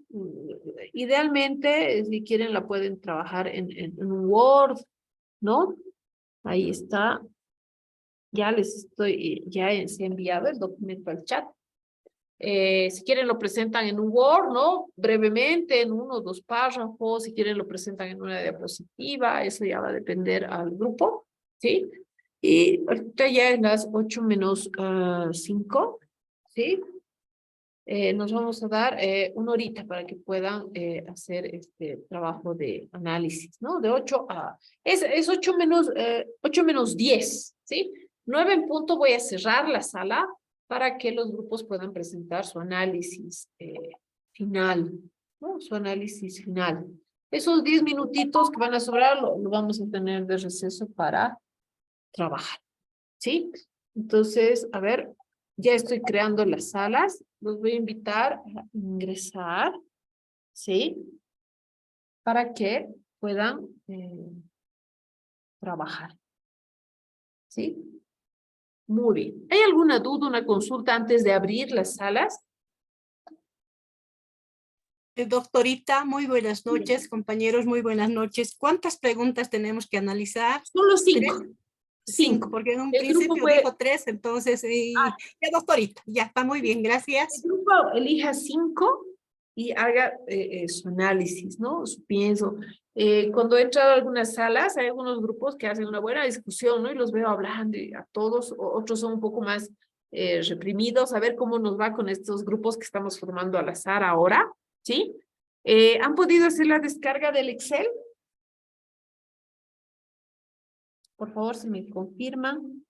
idealmente, si quieren, la pueden trabajar en un Word, ¿no? Ahí está. Ya se he enviado el documento al chat. Si quieren lo presentan en un Word, ¿no? Brevemente, en 1 o 2 párrafos. Si quieren lo presentan en una diapositiva. Eso ya va a depender al grupo, ¿sí? Y ahorita ya es las 8 menos 5, ¿sí? Nos vamos a dar 1 horita para que puedan hacer este trabajo de análisis, ¿no? De 8 a... Es 8 menos 10, ¿sí? 9 en punto voy a cerrar la sala para que los grupos puedan presentar su análisis final, ¿no? Su análisis final. Esos 10 minutitos que van a sobrar lo vamos a tener de receso para trabajar, ¿sí? Entonces, a ver, ya estoy creando las salas. Los voy a invitar a ingresar, ¿sí? Para que puedan trabajar, ¿sí? Muy bien. ¿Hay alguna duda, una consulta antes de abrir las salas? Doctorita, muy buenas noches. Compañeros, muy buenas noches. ¿Cuántas preguntas tenemos que analizar? Solo 5. 3, 5, porque en un El grupo principio dijo 3, entonces, ya doctorita, ya está muy bien, el gracias. grupo elija 5 y haga su análisis, ¿no? Su pienso. Cuando he entrado a algunas salas, hay algunos grupos que hacen una buena discusión, ¿no? Y los veo hablando y a todos, otros son un poco más reprimidos. A ver cómo nos va con estos grupos que estamos formando al azar ahora, ¿sí? ¿Han podido hacer la descarga del Excel? Por favor, si me confirman.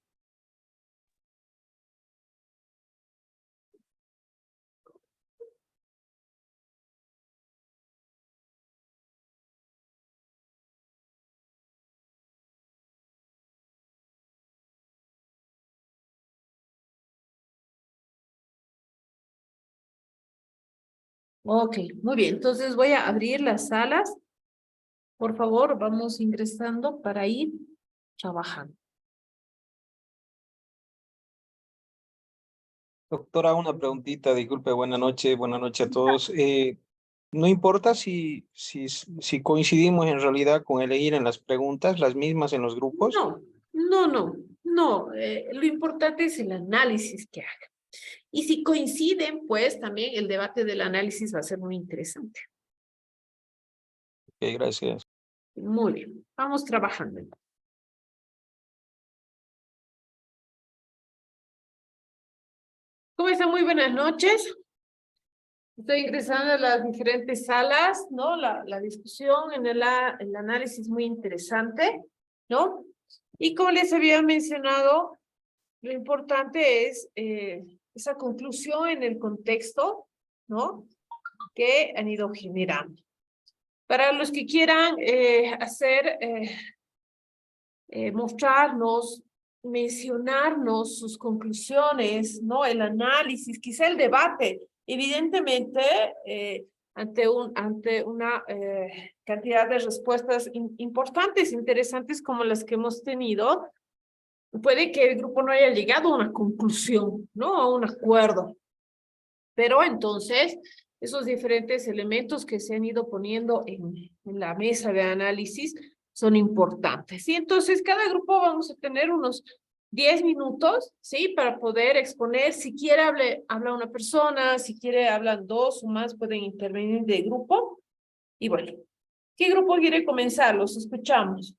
Ok, muy bien. Entonces voy a abrir las salas. Por favor, vamos ingresando para ir trabajando. Doctora, una preguntita, disculpe, buenas noches a todos. No importa si coincidimos en realidad con elegir en las preguntas, las mismas en los grupos. No. Lo importante es el análisis que hagan. Y si coinciden, pues también el debate del análisis va a ser muy interesante. Ok, gracias. Muy bien, vamos trabajando. ¿Cómo están? Muy buenas noches. Estoy ingresando a las diferentes salas, ¿no? La discusión en el análisis muy interesante, ¿no? Y como les había mencionado, lo importante es esa conclusión en el contexto, ¿no? Que han ido generando. Para los que quieran mostrarnos, mencionarnos sus conclusiones, ¿no? El análisis, quizá el debate. Evidentemente, ante una cantidad de respuestas importantes, interesantes como las que hemos tenido, puede que el grupo no haya llegado a una conclusión, ¿no? A un acuerdo. Pero entonces, esos diferentes elementos que se han ido poniendo en la mesa de análisis son importantes. Y entonces, cada grupo vamos a tener unos 10 minutos, ¿sí? Para poder exponer. Si quiere, habla una persona, si quiere, hablan 2 o más, pueden intervenir de grupo. Y bueno, ¿qué grupo quiere comenzar? Los escuchamos.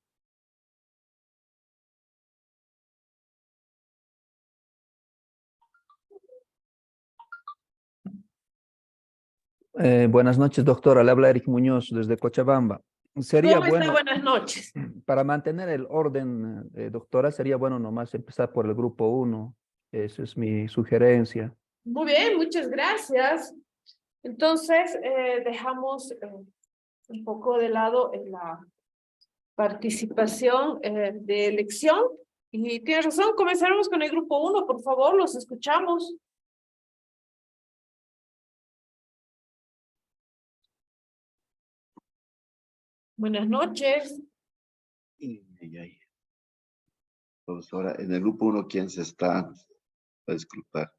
Buenas noches, doctora. Le habla Eric Muñoz desde Cochabamba. Sería ¿Cómo está? bueno, Buenas noches. para mantener el orden, doctora, sería bueno nomás empezar por el grupo 1. Esa es mi sugerencia. Muy bien, muchas gracias. Entonces, dejamos un poco de lado en la participación de elección. Y tienes razón, comenzaremos con el grupo 1, por favor, los escuchamos. Buenas noches. Ay. Profesora, en el grupo 1, ¿quién se está? Va a disculpar.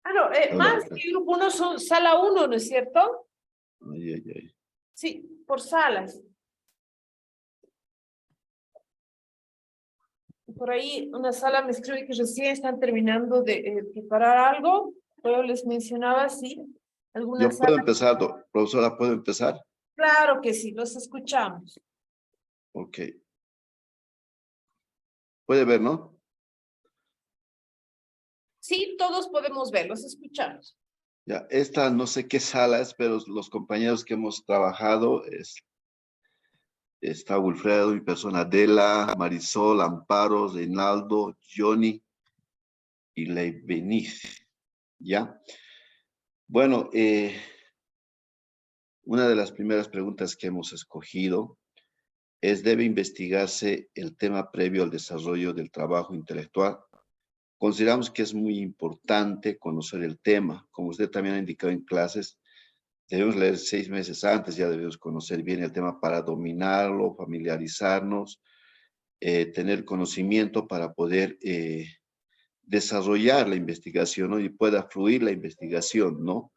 Claro, Hola, más doctora. que grupo 1 son sala 1, ¿no es cierto? Ay. Sí, por salas. Por ahí una sala me escribe que recién están terminando de preparar algo, pero les mencionaba, sí, alguna Yo puedo sala. empezar, profesora, ¿puedo empezar? Claro que sí, los escuchamos. Ok. Puede ver, ¿no? Sí, todos podemos ver, los escuchamos. Ya, esta no sé qué sala es, pero los compañeros que hemos trabajado está Wilfredo, mi persona, Adela, Marisol, Amparo, Reinaldo, Johnny y Leibeniz. ¿Ya? Bueno, una de las primeras preguntas que hemos escogido debe investigarse el tema previo al desarrollo del trabajo intelectual. Consideramos que es muy importante conocer el tema. Como usted también ha indicado en clases, debemos leer 6 meses antes, ya debemos conocer bien el tema para dominarlo, familiarizarnos, tener conocimiento para poder desarrollar la investigación, ¿no? Y pueda fluir la investigación, ¿no?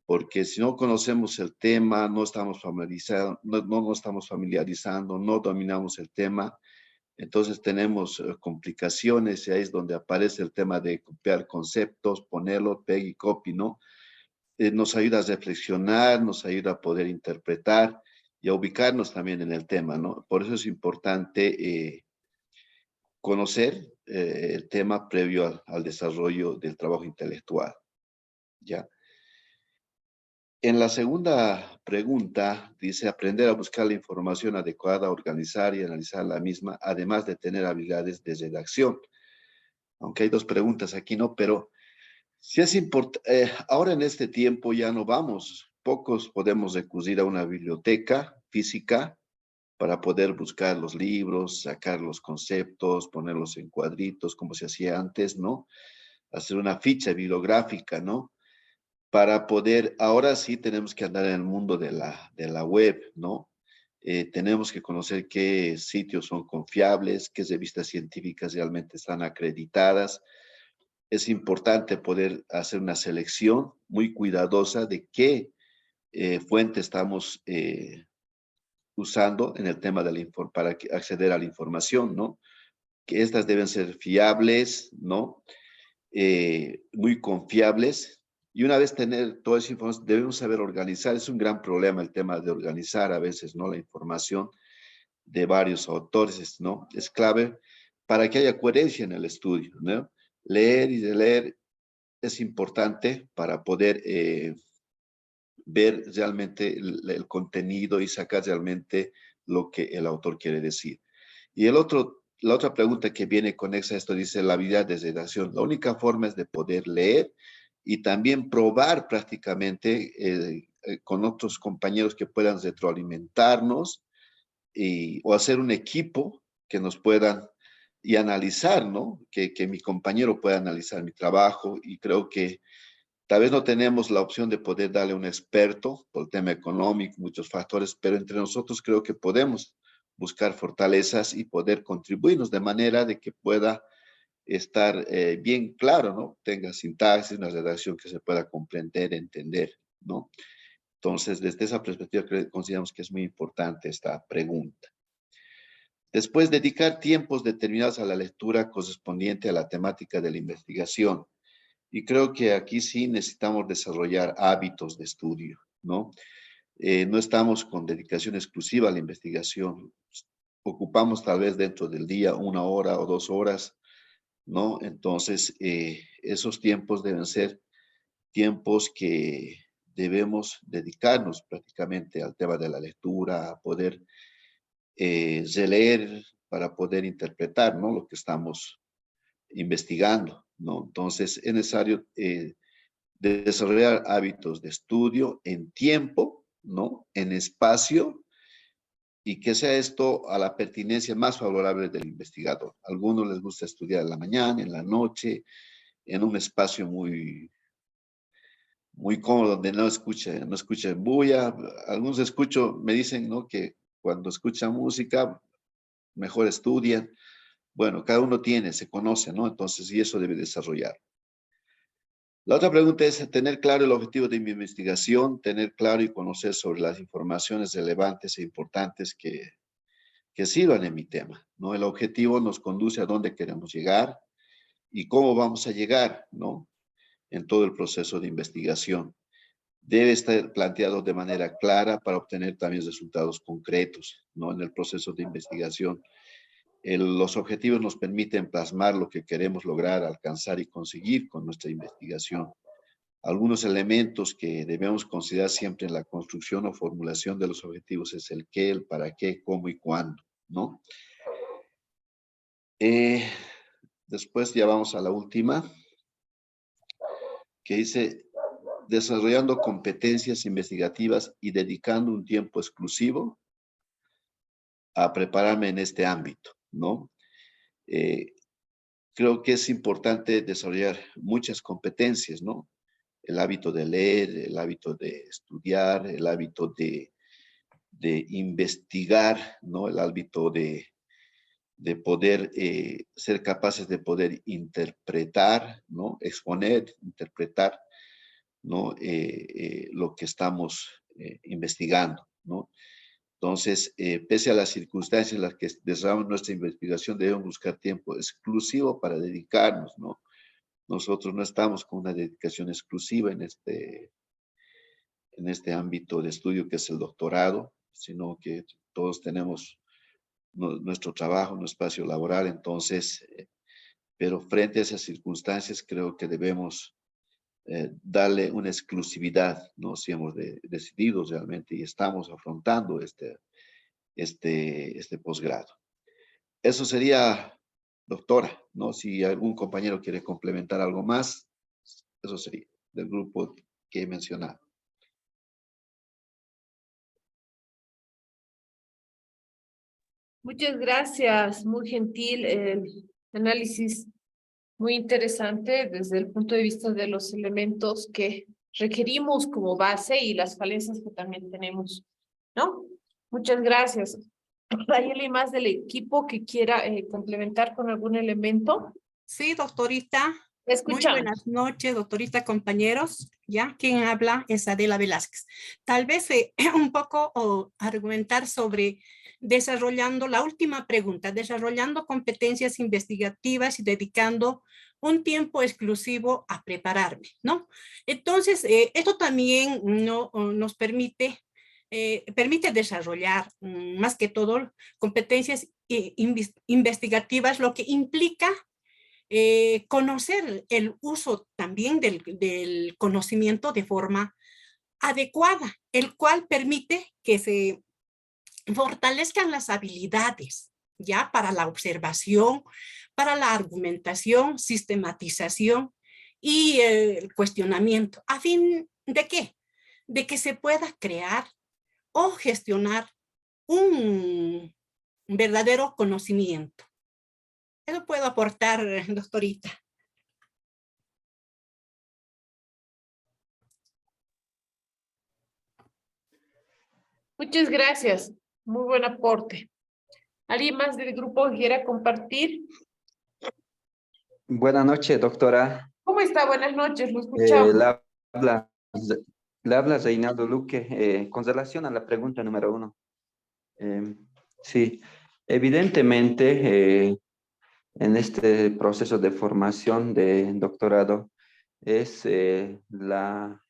Porque si no conocemos el tema, no estamos familiarizando, no estamos familiarizando, no dominamos el tema, entonces tenemos complicaciones y ahí es donde aparece el tema de copiar conceptos, ponerlo, peg y copy, ¿no? Nos ayuda a reflexionar, nos ayuda a poder interpretar y a ubicarnos también en el tema, ¿no? Por eso es importante conocer el tema previo al desarrollo del trabajo intelectual, ¿ya? En la segunda pregunta dice aprender a buscar la información adecuada, organizar y analizar la misma, además de tener habilidades de redacción. Aunque hay 2 preguntas aquí, ¿no? Pero sí es importante, ahora en este tiempo ya no vamos, pocos podemos recurrir a una biblioteca física para poder buscar los libros, sacar los conceptos, ponerlos en cuadritos, como se hacía antes, ¿no? Hacer una ficha bibliográfica, ¿no? Para poder, ahora sí tenemos que andar en el mundo de la web, ¿no? Tenemos que conocer qué sitios son confiables, qué revistas científicas realmente están acreditadas. Es importante poder hacer una selección muy cuidadosa de qué fuente estamos usando en el tema de para acceder a la información, ¿no? Que estas deben ser fiables, ¿no? Muy confiables. Y una vez tener toda esa información, debemos saber organizar. Es un gran problema el tema de organizar a veces, ¿no? La información de varios autores, ¿no? Es clave para que haya coherencia en el estudio, ¿no? Leer y releer es importante para poder ver realmente el contenido y sacar realmente lo que el autor quiere decir. Y la otra pregunta que viene conexa a esto dice la habilidad de redacción. La única forma es de poder leer y también probar prácticamente con otros compañeros que puedan retroalimentarnos o hacer un equipo que nos puedan y analizar, ¿no? Que mi compañero pueda analizar mi trabajo y creo que tal vez no tenemos la opción de poder darle a un experto por el tema económico, muchos factores, pero entre nosotros creo que podemos buscar fortalezas y poder contribuirnos de manera de que pueda estar bien claro, ¿no? Tenga sintaxis, una redacción que se pueda comprender, entender, ¿no? Entonces, desde esa perspectiva, consideramos que es muy importante esta pregunta. Después, dedicar tiempos determinados a la lectura correspondiente a la temática de la investigación. Y creo que aquí sí necesitamos desarrollar hábitos de estudio, ¿no? No estamos con dedicación exclusiva a la investigación. Ocupamos tal vez dentro del día 1 hora o 2 horas, ¿no? Entonces, esos tiempos deben ser tiempos que debemos dedicarnos prácticamente al tema de la lectura, a poder releer para poder interpretar, ¿no? Lo que estamos investigando, ¿no? Entonces, es necesario de desarrollar hábitos de estudio en tiempo, ¿no? En espacio y que sea esto a la pertinencia más favorable del investigador. A algunos les gusta estudiar en la mañana, en la noche, en un espacio muy cómodo donde no escuchen bulla. Algunos escucho, me dicen, ¿no? Que cuando escuchan música, mejor estudian. Bueno, cada uno se conoce, ¿no? Entonces, y eso debe desarrollar. La otra pregunta es tener claro el objetivo de mi investigación, tener claro y conocer sobre las informaciones relevantes e importantes que sirvan en mi tema, ¿no? El objetivo nos conduce a dónde queremos llegar y cómo vamos a llegar, ¿no? En todo el proceso de investigación. Debe estar planteado de manera clara para obtener también resultados concretos, ¿no? En el proceso de investigación. Los objetivos nos permiten plasmar lo que queremos lograr, alcanzar y conseguir con nuestra investigación. Algunos elementos que debemos considerar siempre en la construcción o formulación de los objetivos es el qué, el para qué, cómo y cuándo, ¿no? Después ya vamos a la última, que dice, desarrollando competencias investigativas y dedicando un tiempo exclusivo a prepararme en este ámbito, ¿no? Creo que es importante desarrollar muchas competencias, ¿no? El hábito de leer, el hábito de estudiar, el hábito de investigar, ¿no? El hábito de poder ser capaces de poder interpretar, ¿no? Exponer, interpretar, ¿no? Lo que estamos investigando, ¿no? Entonces, pese a las circunstancias en las que desarrollamos nuestra investigación, debemos buscar tiempo exclusivo para dedicarnos, ¿no? Nosotros no estamos con una dedicación exclusiva en este ámbito de estudio que es el doctorado, sino que todos tenemos nuestro trabajo, nuestro espacio laboral, entonces, pero frente a esas circunstancias creo que debemos darle una exclusividad, ¿no? Si hemos decidido realmente y estamos afrontando este posgrado. Eso sería, doctora, ¿no? Si algún compañero quiere complementar algo más, eso sería del grupo que he mencionado. Muchas gracias, muy gentil el análisis, muy interesante desde el punto de vista de los elementos que requerimos como base y las falencias que también tenemos, ¿no? Muchas gracias. ¿Hay alguien más del equipo que quiera complementar con algún elemento? Sí, doctorita. Muy Escuchamos. buenas noches, doctorita, compañeros. Ya, quien habla es Adela Velázquez. Tal vez un poco argumentar sobre desarrollando la última pregunta, desarrollando competencias investigativas y dedicando un tiempo exclusivo a prepararme, ¿no? Entonces, esto también nos permite desarrollar más que todo competencias investigativas, lo que implica conocer el uso también del conocimiento de forma adecuada, el cual permite que se fortalezcan las habilidades ya para la observación, para la argumentación, sistematización y el cuestionamiento. ¿A fin de qué? De que se pueda crear o gestionar un verdadero conocimiento. Eso puedo aportar, doctorita. Muchas gracias. Muy buen aporte. ¿Alguien más del grupo que quiera compartir? Buenas noches, doctora. ¿Cómo está? Buenas noches, lo escuchamos. Le habla Reinaldo Luque. Con relación a la pregunta número 1. Sí, evidentemente en este proceso de formación de doctorado es la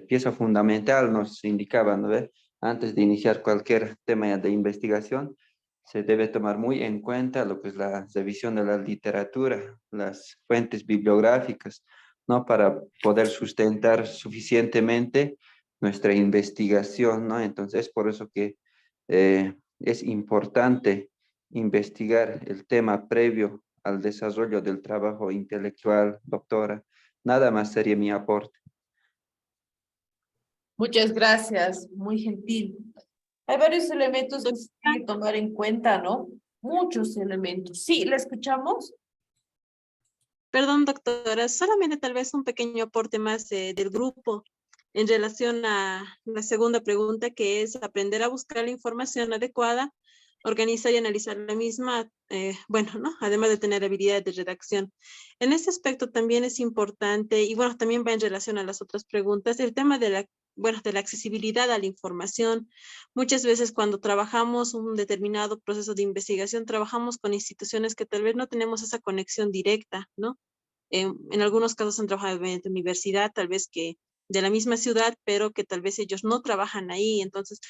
pieza fundamental, nos indicaban, ¿no? Antes de iniciar cualquier tema de investigación, se debe tomar muy en cuenta lo que es la revisión de la literatura, las fuentes bibliográficas, ¿no? Para poder sustentar suficientemente nuestra investigación, ¿no? Entonces, por eso que es importante investigar el tema previo al desarrollo del trabajo intelectual, doctora. Nada más sería mi aporte. Muchas gracias, muy gentil. Hay varios elementos que se tienen que tomar en cuenta, ¿no? Muchos elementos. Sí, ¿la escuchamos? Perdón, doctora, solamente tal vez un pequeño aporte más del grupo. en relación a la segunda pregunta, que es aprender a buscar la información adecuada, organizar y analizar la misma, bueno, ¿no? Además de tener habilidades de redacción. En este aspecto también es importante, y bueno, también va en relación a las otras preguntas, el tema de la, bueno, de la accesibilidad a la información. Muchas veces cuando trabajamos un determinado proceso de investigación, trabajamos con instituciones que tal vez no tenemos esa conexión directa, ¿no? En algunos casos han trabajado en la universidad, tal vez que de la misma ciudad, pero que tal vez ellos no trabajan ahí. Entonces,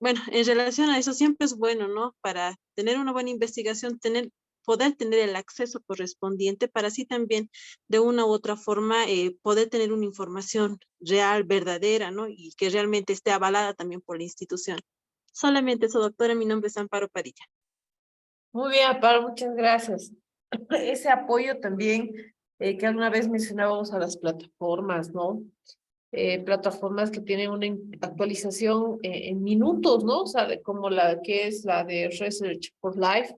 bueno, en relación a eso siempre es bueno, ¿no? Para tener una buena investigación, poder tener el acceso correspondiente para así también de una u otra forma poder tener una información real, verdadera, ¿no? Y que realmente esté avalada también por la institución. Solamente eso, doctora, mi nombre es Amparo Padilla. Muy bien, Amparo, muchas gracias. Ese apoyo también que alguna vez mencionábamos a las plataformas, ¿no? Plataformas que tienen una actualización en minutos, ¿no? O sea, como la que es la de Research for Life,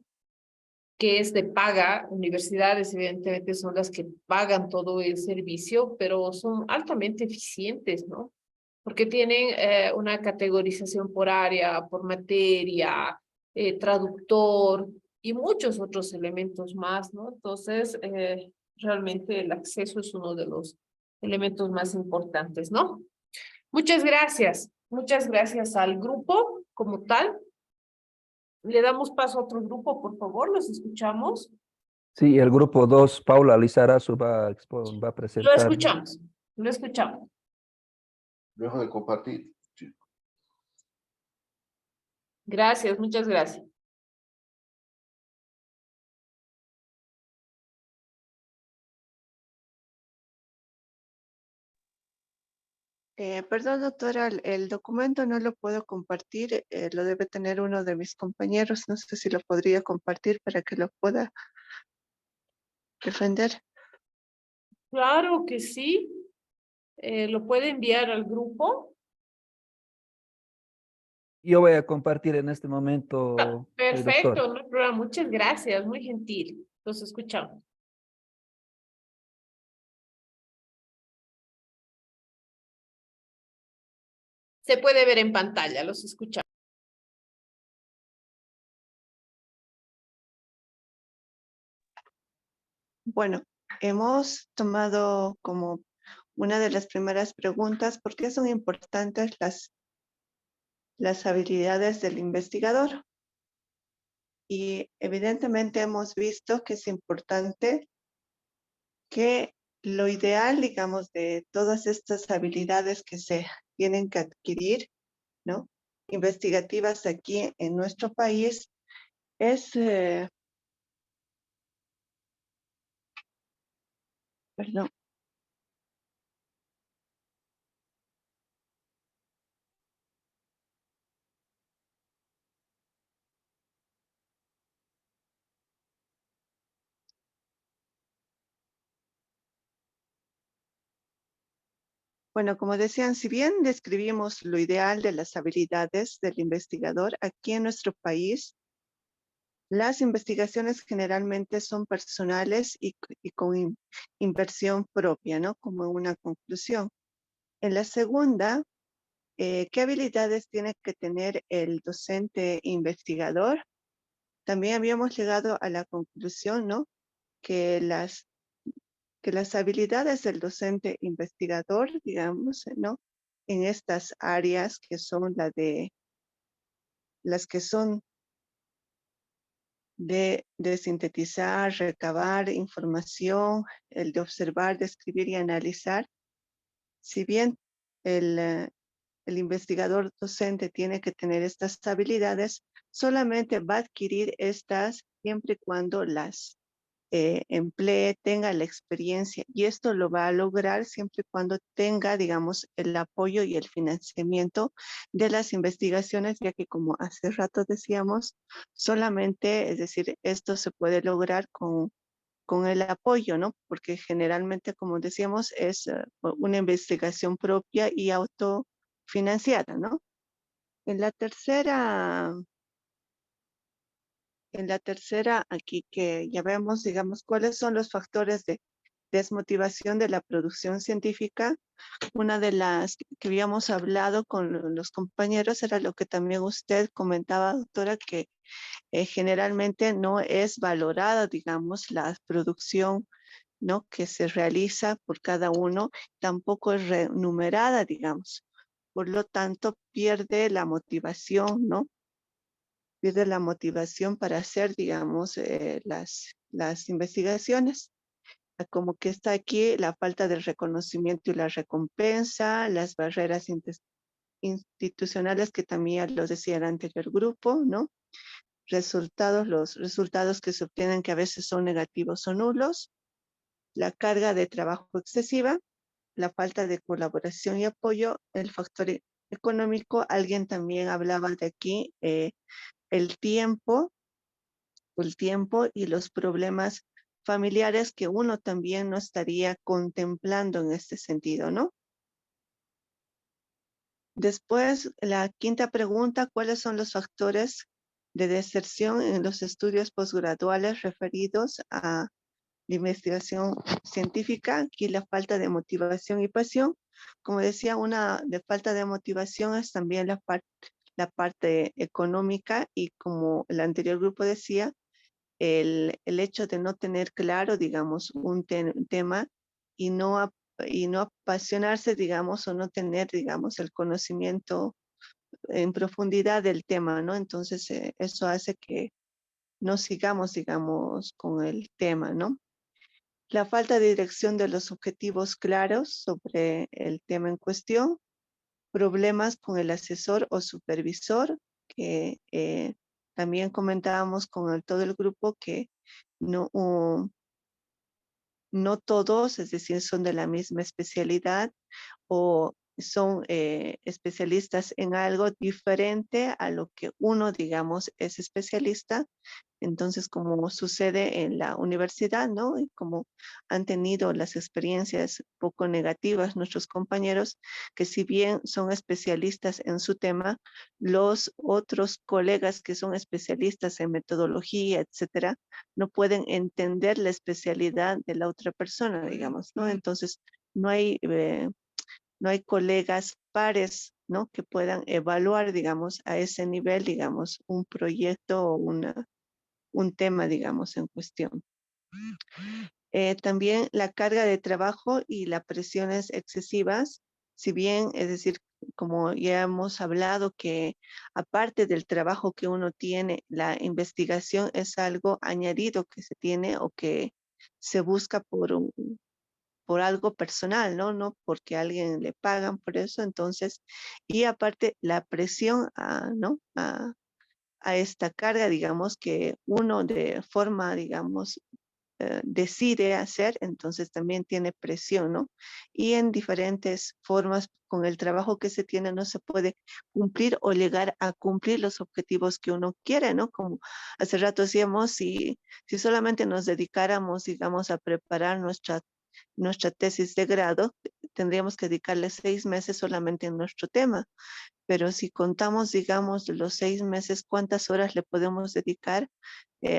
que es de paga. Universidades, evidentemente, son las que pagan todo el servicio, pero son altamente eficientes, ¿no? Porque tienen una categorización por área, por materia, traductor y muchos otros elementos más, ¿no? Entonces, realmente el acceso es uno de los elementos más importantes, ¿no? Muchas gracias al grupo como tal. Le damos paso a otro grupo, por favor, los escuchamos. Sí, el grupo 2, Paula Lizarazu va va a Lo presentar. escuchamos, lo escuchamos. Dejo de compartir. Sí. Gracias, muchas gracias. Perdón, doctora, el documento no lo puedo compartir, lo debe tener uno de mis compañeros. No sé si lo podría compartir para que lo pueda defender. Claro que sí. Lo puede enviar al grupo. Yo voy a compartir en este momento, doctora. Perfecto, no hay problema. Muchas gracias, muy gentil. Los escuchamos. Se puede ver en pantalla, los escuchamos. Bueno, hemos tomado como una de las primeras preguntas, ¿por qué son importantes las habilidades del investigador? Y evidentemente hemos visto que es importante que lo ideal, digamos, de todas estas habilidades que se tienen que adquirir, ¿no? Investigativas aquí en nuestro país, es, perdón, bueno, como decían, si bien describimos lo ideal de las habilidades del investigador, aquí en nuestro país, las investigaciones generalmente son personales y con inversión propia, ¿no? Como una conclusión. En la segunda, ¿qué habilidades tiene que tener el docente investigador? También habíamos llegado a la conclusión, ¿no? Que las habilidades del docente investigador, digamos, ¿no? En estas áreas que son las que son de sintetizar, recabar información, el de observar, describir y analizar. Si bien el investigador docente tiene que tener estas habilidades, solamente va a adquirir estas siempre y cuando las emplee, tenga la experiencia, y esto lo va a lograr siempre y cuando tenga, digamos, el apoyo y el financiamiento de las investigaciones, ya que como hace rato decíamos, solamente, es decir, esto se puede lograr con el apoyo, ¿no? Porque generalmente, como decíamos, es una investigación propia y autofinanciada, ¿no? En la tercera, aquí que ya vemos, digamos, cuáles son los factores de desmotivación de la producción científica. Una de las que habíamos hablado con los compañeros era lo que también usted comentaba, doctora, que generalmente no es valorada, digamos, la producción, ¿no?, que se realiza por cada uno, tampoco es remunerada, digamos. Por lo tanto, pierde la motivación, ¿no? Pierde la motivación para hacer, digamos, las investigaciones. Como que está aquí la falta del reconocimiento y la recompensa, las barreras institucionales que también lo decía el anterior grupo, ¿no? Los resultados que se obtienen que a veces son negativos o nulos, la carga de trabajo excesiva, la falta de colaboración y apoyo, el factor económico. Alguien también hablaba de aquí, el tiempo y los problemas familiares que uno también no estaría contemplando en este sentido, ¿no? Después, la quinta pregunta, ¿cuáles son los factores de deserción en los estudios posgraduales referidos a la investigación científica? Aquí la falta de motivación y pasión. Como decía, una de falta de motivación es también la parte económica, y como el anterior grupo decía, el hecho de no tener claro, digamos, un tema y no apasionarse, digamos, o no tener, digamos, el conocimiento en profundidad del tema, ¿no? Entonces, eso hace que no sigamos, digamos, con el tema, ¿no? La falta de dirección de los objetivos claros sobre el tema en cuestión, problemas con el asesor o supervisor, que también comentábamos con todo el grupo que no, no todos, es decir, son de la misma especialidad o son especialistas en algo diferente a lo que uno, digamos, es especialista. Entonces, como sucede en la universidad, ¿no? Y como han tenido las experiencias poco negativas nuestros compañeros, que si bien son especialistas en su tema, los otros colegas que son especialistas en metodología, etcétera, no pueden entender la especialidad de la otra persona, digamos, ¿no? Entonces, no hay, no hay colegas pares, ¿no?, que puedan evaluar, digamos, a ese nivel, digamos, un proyecto o un tema, digamos, en cuestión. También la carga de trabajo y las presiones excesivas, si bien, es decir, como ya hemos hablado, que aparte del trabajo que uno tiene, la investigación es algo añadido que se tiene o que se busca por algo personal, ¿no? No porque a alguien le pagan por eso. Entonces, y aparte la presión ¿no?, a esta carga, digamos, que uno de forma, digamos, decide hacer, entonces también tiene presión, ¿no? Y en diferentes formas, con el trabajo que se tiene, no se puede cumplir o llegar a cumplir los objetivos que uno quiere, ¿no? Como hace rato decíamos, si solamente nos dedicáramos, digamos, a preparar nuestra tesis de grado, tendríamos que dedicarle 6 meses solamente en nuestro tema. Pero si contamos, digamos, de los 6 meses, cuántas horas le podemos dedicar,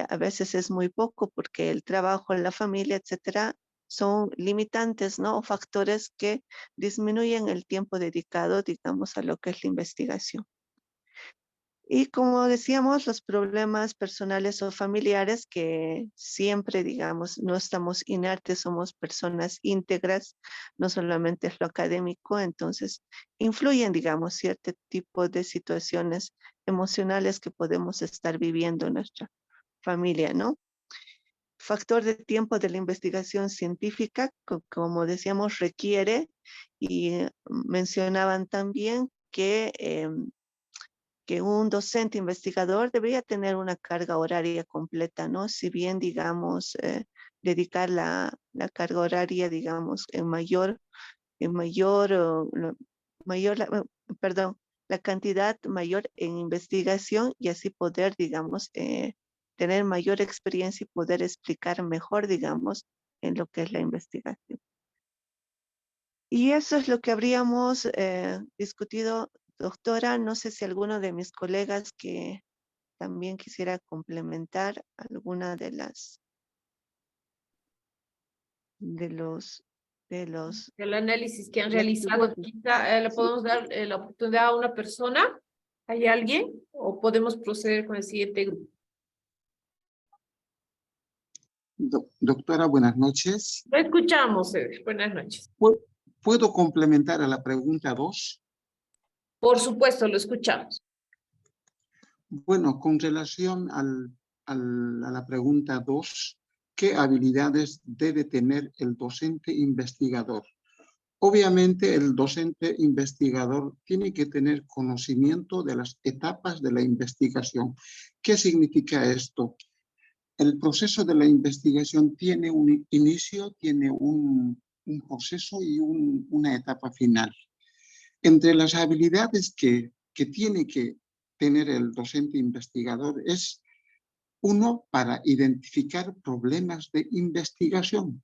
a veces es muy poco, porque el trabajo, la familia, etcétera, son limitantes, ¿no? O factores que disminuyen el tiempo dedicado, digamos, a lo que es la investigación. Y como decíamos, los problemas personales o familiares, que siempre, digamos, no estamos inertes, somos personas íntegras, no solamente es lo académico, entonces influyen, digamos, cierto tipo de situaciones emocionales que podemos estar viviendo en nuestra familia, ¿no? Factor de tiempo de la investigación científica, como decíamos, requiere, y mencionaban también que un docente investigador debería tener una carga horaria completa, ¿no? Si bien, digamos, dedicar la carga horaria, digamos, perdón, la cantidad mayor en investigación, y así poder, digamos, tener mayor experiencia y poder explicar mejor, digamos, en lo que es la investigación. Y eso es lo que habríamos discutido, doctora. No sé si alguno de mis colegas que también quisiera complementar alguna de de los El análisis que han Los realizado, tributos. quizá le podemos dar la oportunidad a una persona. ¿Hay alguien? ¿O podemos proceder con el siguiente grupo? Doctora, buenas noches. Lo escuchamos, Eder. Buenas noches. ¿Puedo complementar a la pregunta 2? Por supuesto, lo escuchamos. Bueno, con relación a la pregunta 2, ¿qué habilidades debe tener el docente investigador? Obviamente, el docente investigador tiene que tener conocimiento de las etapas de la investigación. ¿Qué significa esto? El proceso de la investigación tiene un inicio, tiene un proceso y una etapa final. Entre las habilidades que tiene que tener el docente investigador es, uno, para identificar problemas de investigación.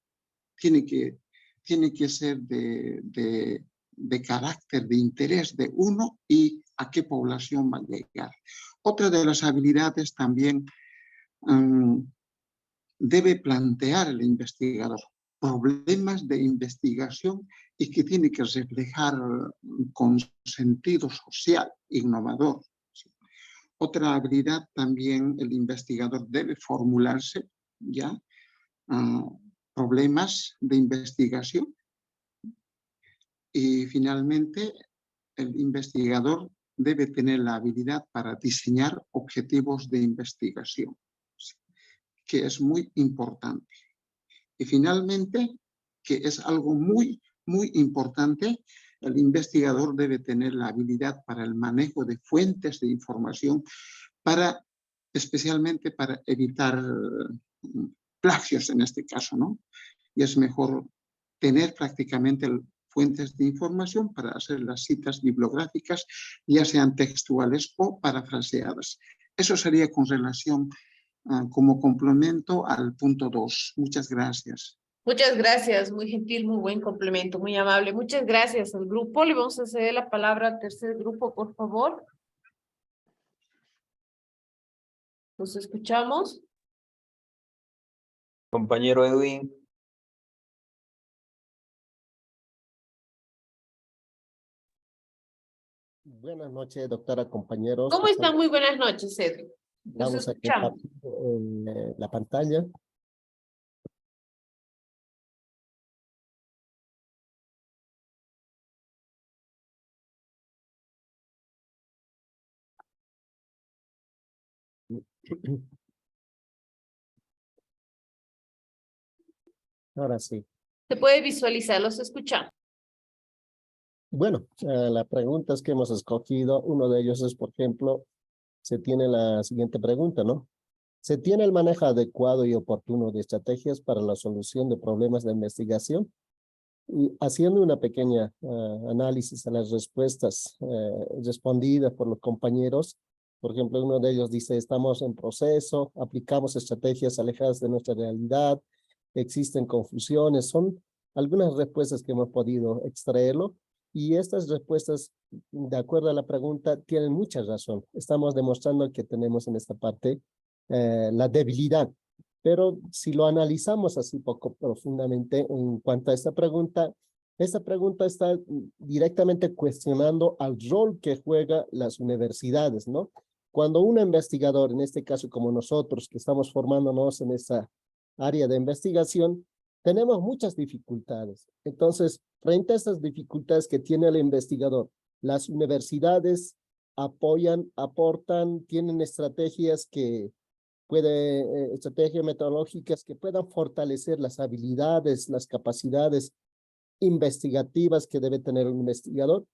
Tiene que ser de carácter, de interés de uno y a qué población va a llegar. Otra de las habilidades también debe plantear el investigador problemas de investigación y que tiene que reflejar con sentido social, innovador. Otra habilidad también el investigador debe formularse ya problemas de investigación. Y finalmente el investigador debe tener la habilidad para diseñar objetivos de investigación, que es muy importante. Y finalmente, que es algo muy, muy importante, el investigador debe tener la habilidad para el manejo de fuentes de información, especialmente para evitar plagios en este caso, ¿no? Y es mejor tener prácticamente fuentes de información para hacer las citas bibliográficas, ya sean textuales o parafraseadas. Eso sería con relación como complemento al punto 2. Muchas gracias. Muchas gracias, muy gentil, muy buen complemento, muy amable. Muchas gracias al grupo. Le vamos a ceder la palabra al tercer grupo, por favor. ¿Nos escuchamos? Compañero Edwin. Buenas noches, doctora, compañeros. ¿Cómo están? Muy buenas noches, Edwin. Nos Vamos a escuchamos. compartir la pantalla. Ahora sí. Se puede visualizar, los escuchamos. Bueno, las preguntas que hemos escogido, uno de ellos es, por ejemplo, se tiene la siguiente pregunta, ¿no? ¿Se tiene el manejo adecuado y oportuno de estrategias para la solución de problemas de investigación? Y haciendo una pequeña análisis a las respuestas respondidas por los compañeros, por ejemplo, uno de ellos dice, estamos en proceso, aplicamos estrategias alejadas de nuestra realidad, existen confusiones, son algunas respuestas que hemos podido extraerlo, y estas respuestas, de acuerdo a la pregunta, tienen mucha razón. Estamos demostrando que tenemos en esta parte la debilidad. Pero si lo analizamos así poco profundamente en cuanto a esta pregunta está directamente cuestionando al rol que juegan las universidades, ¿no? Cuando un investigador, en este caso como nosotros, que estamos formándonos en esta área de investigación, tenemos muchas dificultades. Entonces, frente a estas dificultades que tiene el investigador, las universidades apoyan, aportan, tienen estrategias estrategias metodológicas que puedan fortalecer las habilidades, las capacidades investigativas que debe tener un investigador.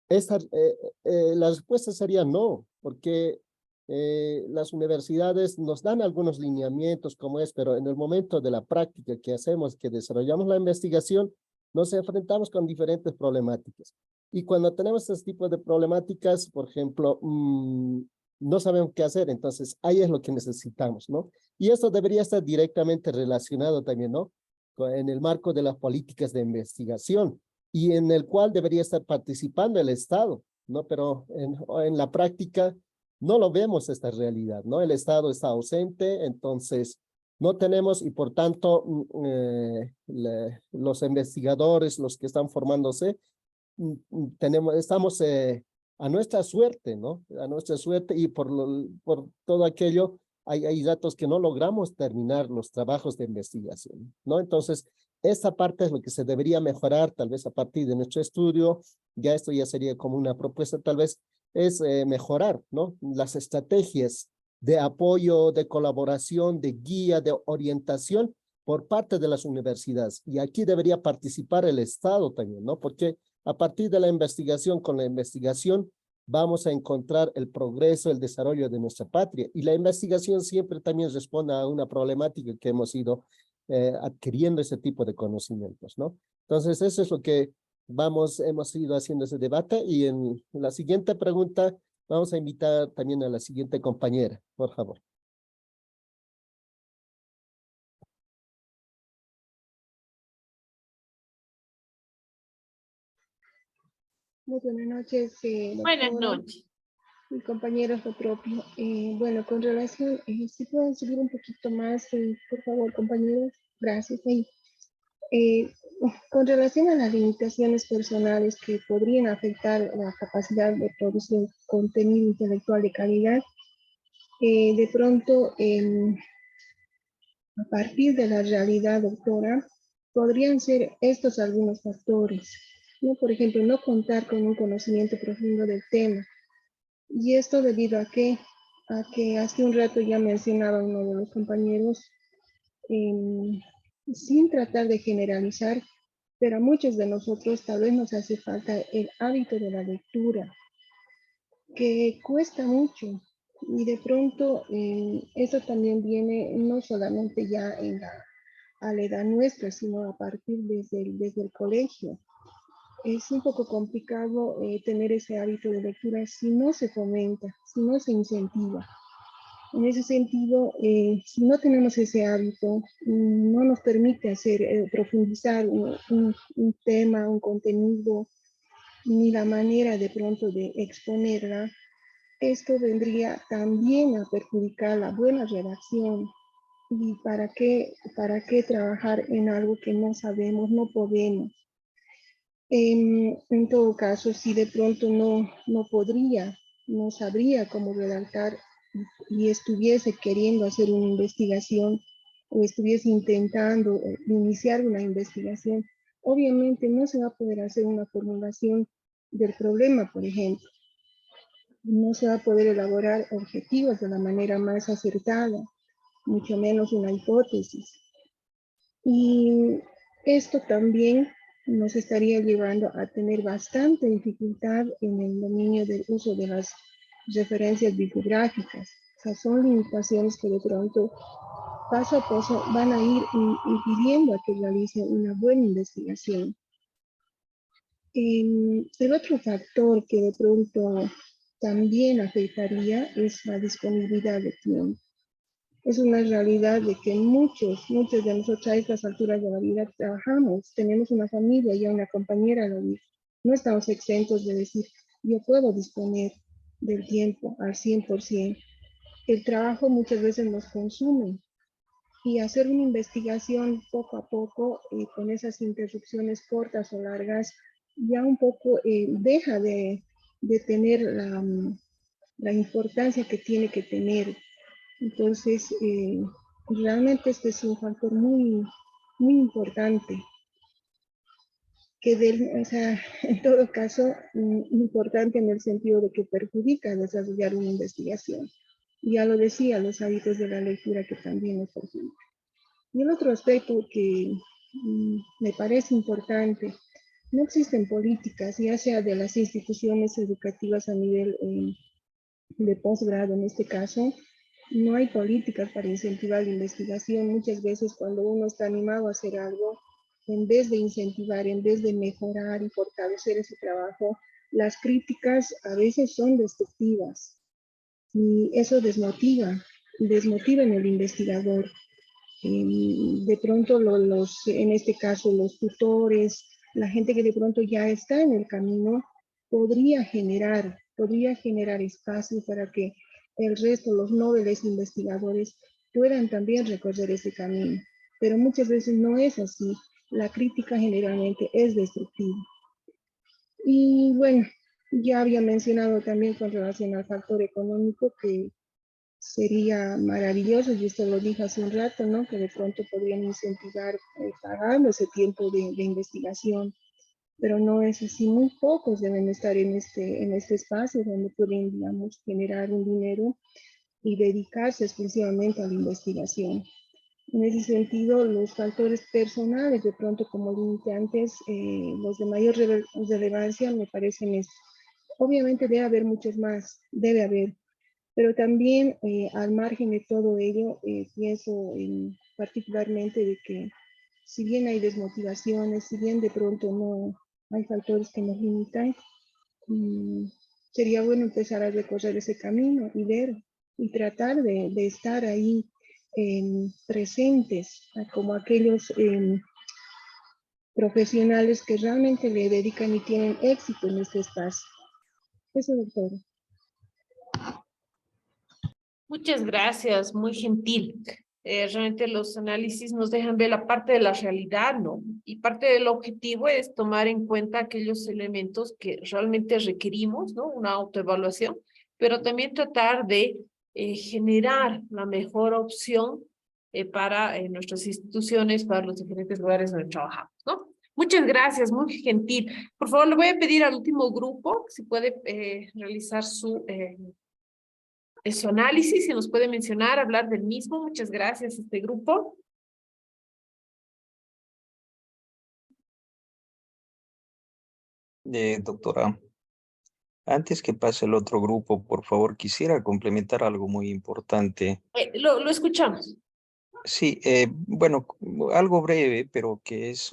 La respuesta sería no, porque las universidades nos dan algunos lineamientos como es, pero en el momento de la práctica que hacemos, que desarrollamos la investigación, nos enfrentamos con diferentes problemáticas. Y cuando tenemos este tipo de problemáticas, por ejemplo, no sabemos qué hacer, entonces ahí es lo que necesitamos, ¿no? Y esto debería estar directamente relacionado también, ¿no? En el marco de las políticas de investigación y en el cual debería estar participando el Estado, ¿no? Pero en la práctica no lo vemos esta realidad, ¿no? El Estado está ausente, entonces No tenemos y por tanto los investigadores, los que están formándose, estamos a nuestra suerte, ¿no? A nuestra suerte y por todo aquello hay datos que no logramos terminar los trabajos de investigación, ¿no? Entonces, esta parte es lo que se debería mejorar tal vez a partir de nuestro estudio. Ya esto ya sería como una propuesta tal vez, es mejorar, ¿no? Las estrategias de apoyo, de colaboración, de guía, de orientación por parte de las universidades. Y aquí debería participar el Estado también, ¿no? Porque a partir de la investigación, con la investigación, vamos a encontrar el progreso, el desarrollo de nuestra patria. Y la investigación siempre también responde a una problemática que hemos ido adquiriendo ese tipo de conocimientos, ¿no? Entonces, eso es lo que hemos ido haciendo ese debate. Y en la siguiente pregunta, vamos a invitar también a la siguiente compañera, por favor. Muy buenas noches, Buenas doctora noches. y compañeros lo propio. Bueno, con relación, si pueden subir un poquito más, por favor, compañeros, gracias. Con relación a las limitaciones personales que podrían afectar la capacidad de producir contenido intelectual de calidad, de pronto, a partir de la realidad, doctora, podrían ser estos algunos factores, ¿no? Por ejemplo, no contar con un conocimiento profundo del tema. Y esto debido a que hace un rato ya mencionaba uno de los compañeros, sin tratar de generalizar, pero a muchos de nosotros tal vez nos hace falta el hábito de la lectura, que cuesta mucho. Y de pronto eso también viene no solamente ya a la edad nuestra, sino a partir desde el colegio. Es un poco complicado tener ese hábito de lectura si no se fomenta, si no se incentiva. En ese sentido, si no tenemos ese hábito, no nos permite profundizar un tema, un contenido, ni la manera de pronto de exponerla. Esto vendría también a perjudicar la buena redacción. ¿Y para qué trabajar en algo que no sabemos, no podemos? En todo caso, si de pronto no sabría cómo redactar y estuviese queriendo hacer una investigación o estuviese intentando iniciar una investigación, obviamente no se va a poder hacer una formulación del problema, por ejemplo. No se va a poder elaborar objetivos de la manera más acertada, mucho menos una hipótesis. Y esto también nos estaría llevando a tener bastante dificultad en el dominio del uso de las referencias bibliográficas. O sea, son limitaciones que de pronto, paso a paso, van a ir impidiendo a que realice una buena investigación. El otro factor que de pronto también afectaría es la disponibilidad de tiempo. Es una realidad de que muchos de nosotros a estas alturas de la vida trabajamos, tenemos una familia y una compañera de vida. No estamos exentos de decir, yo puedo disponer del tiempo al 100%. El trabajo muchas veces nos consume y hacer una investigación poco a poco, con esas interrupciones cortas o largas, ya un poco deja de tener la importancia que tiene que tener. Entonces, realmente este es un factor muy, muy importante, o sea, en todo caso, importante en el sentido de que perjudica desarrollar una investigación. Ya lo decía, los hábitos de la lectura que también nos perjudican. Y el otro aspecto que me parece importante, no existen políticas, ya sea de las instituciones educativas a nivel de posgrado en este caso, no hay políticas para incentivar la investigación. Muchas veces cuando uno está animado a hacer algo, en vez de incentivar, en vez de mejorar y fortalecer ese trabajo, las críticas a veces son destructivas y eso desmotiva en el investigador. De pronto en este caso los tutores, la gente que de pronto ya está en el camino, podría generar espacio para que el resto, los nobles investigadores, puedan también recorrer ese camino. Pero muchas veces no es así. La crítica generalmente es destructiva. Y bueno, ya había mencionado también con relación al factor económico que sería maravilloso, y esto lo dije hace un rato, ¿no? Que de pronto podrían incentivar pagando ese tiempo de investigación, pero no es así. Muy pocos deben estar en este espacio donde pueden, digamos, generar un dinero y dedicarse exclusivamente a la investigación. En ese sentido, los factores personales, de pronto como limitantes, los de mayor relevancia me parecen estos. Obviamente debe haber muchos más, debe haber, pero también al margen de todo ello, pienso particularmente de que si bien hay desmotivaciones, si bien de pronto no hay factores que nos limitan, sería bueno empezar a recorrer ese camino y ver y tratar de estar ahí presentes como aquellos profesionales que realmente le dedican y tienen éxito en este espacio. Eso es todo. Muchas gracias, muy gentil. Realmente los análisis nos dejan ver la parte de la realidad, ¿no? Y parte del objetivo es tomar en cuenta aquellos elementos que realmente requerimos, ¿no? Una autoevaluación, pero también tratar de generar la mejor opción para nuestras instituciones, para los diferentes lugares donde trabajamos, ¿no? Muchas gracias, muy gentil. Por favor, le voy a pedir al último grupo si puede realizar su análisis, si nos puede mencionar, hablar del mismo. Muchas gracias a este grupo. Doctora, antes que pase el otro grupo, por favor, quisiera complementar algo muy importante. Lo escuchamos. Sí, bueno, algo breve, pero que es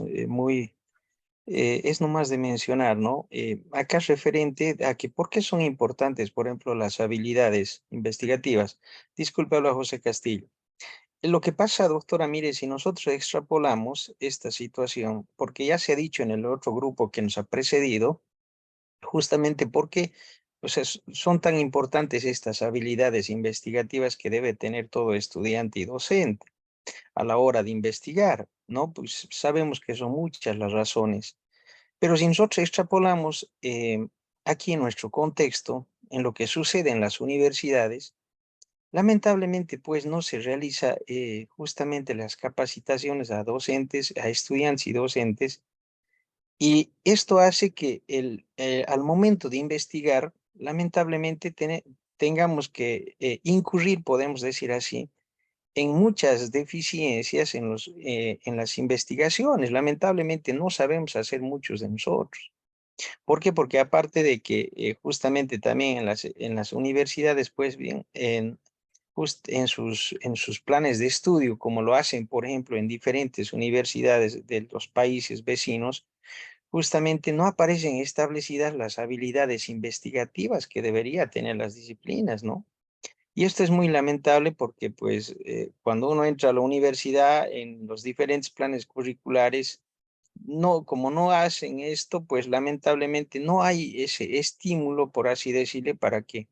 es nomás de mencionar, ¿no? Acá es referente a que por qué son importantes, por ejemplo, las habilidades investigativas. Disculpe, habla José Castillo. Lo que pasa, doctora, mire, si nosotros extrapolamos esta situación, porque ya se ha dicho en el otro grupo que nos ha precedido, justamente porque o sea, son tan importantes estas habilidades investigativas que debe tener todo estudiante y docente a la hora de investigar, ¿no? Pues sabemos que son muchas las razones, pero si nosotros extrapolamos aquí en nuestro contexto, en lo que sucede en las universidades, lamentablemente pues no se realiza justamente las capacitaciones a docentes, a estudiantes y docentes, y esto hace que al momento de investigar, lamentablemente tengamos que incurrir, podemos decir así, en muchas deficiencias en las investigaciones. Lamentablemente no sabemos hacer muchos de nosotros. ¿Por qué? Porque aparte de que justamente también en las universidades, pues bien, en sus planes de estudio, como lo hacen, por ejemplo, en diferentes universidades de los países vecinos, justamente no aparecen establecidas las habilidades investigativas que debería tener las disciplinas, ¿no? Y esto es muy lamentable porque, pues, cuando uno entra a la universidad en los diferentes planes curriculares, no, como no hacen esto, pues lamentablemente no hay ese estímulo, por así decirle, para que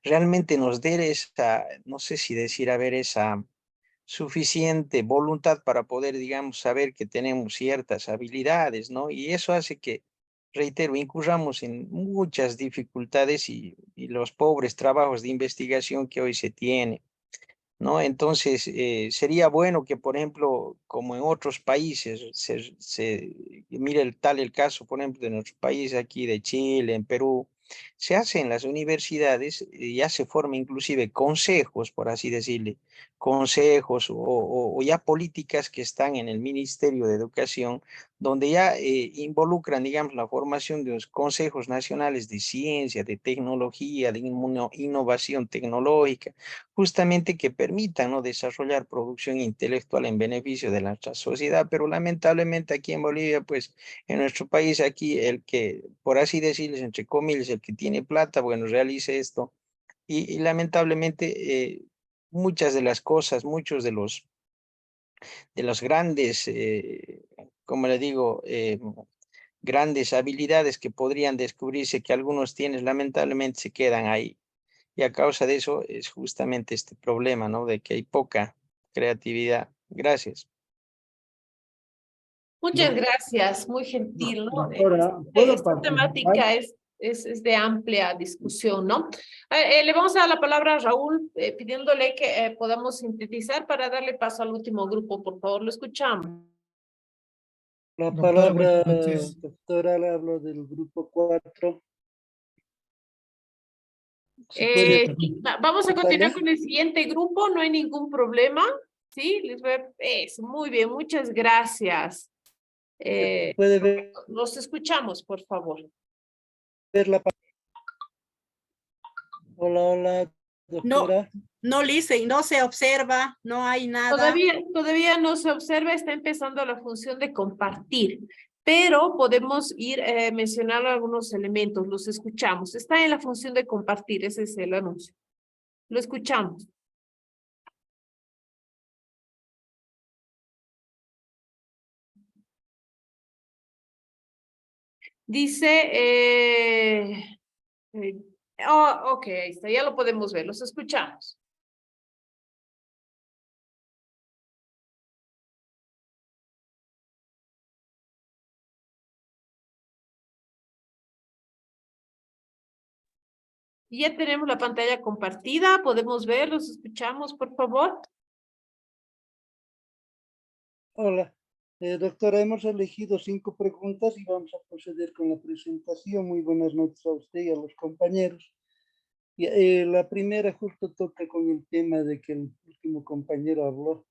realmente nos dé esa, no sé si decir, a ver, esa suficiente voluntad para poder, digamos, saber que tenemos ciertas habilidades, ¿no? Y eso hace que, reitero, incurramos en muchas dificultades y los pobres trabajos de investigación que hoy se tienen, ¿no? Entonces, sería bueno que, por ejemplo, como en otros países, mire el caso, por ejemplo, de nuestro país aquí, de Chile, en Perú, se hace en las universidades, ya se forman inclusive consejos, por así decirle, consejos o ya políticas que están en el Ministerio de Educación, donde ya involucran, digamos, la formación de los consejos nacionales de ciencia, de tecnología, de innovación tecnológica, justamente que permitan, ¿no?, desarrollar producción intelectual en beneficio de nuestra sociedad, pero lamentablemente aquí en Bolivia, pues en nuestro país aquí el que, por así decirles, entre comillas, el que tiene plata, bueno, realice esto, y lamentablemente muchas de las cosas, muchos de los grandes, como le digo, grandes habilidades que podrían descubrirse que algunos tienen, lamentablemente se quedan ahí. Y a causa de eso es justamente este problema, ¿no? De que hay poca creatividad. Gracias. Muchas gracias, muy gentil, ¿no? Doctora, ¿puedo Esta participar? temática es de amplia discusión, ¿no? Le vamos a dar la palabra a Raúl, pidiéndole que podamos sintetizar para darle paso al último grupo, por favor, lo escuchamos. La Doctora, buenas palabra, noches. doctora, le hablo del grupo 4. ¿Se puede Sí, vamos a continuar preguntarle? con el siguiente grupo, no hay ningún problema, ¿sí? Muy bien, muchas gracias. ¿Puede ver Los escuchamos, por favor. la palabra? Hola, hola, No, doctora. no Lice, no se observa, no hay nada. Todavía no se observa, está empezando la función de compartir, pero podemos ir mencionando algunos elementos, los escuchamos. Está en la función de compartir, ese es el anuncio. Lo escuchamos. Dice, ok, ahí está, ya lo podemos ver, los escuchamos. Ya tenemos la pantalla compartida, podemos ver, los escuchamos, por favor. Hola, doctora, hemos elegido 5 preguntas y vamos a proceder con la presentación. Muy buenas noches a usted y a los compañeros. La primera justo toca con el tema de que el último compañero habló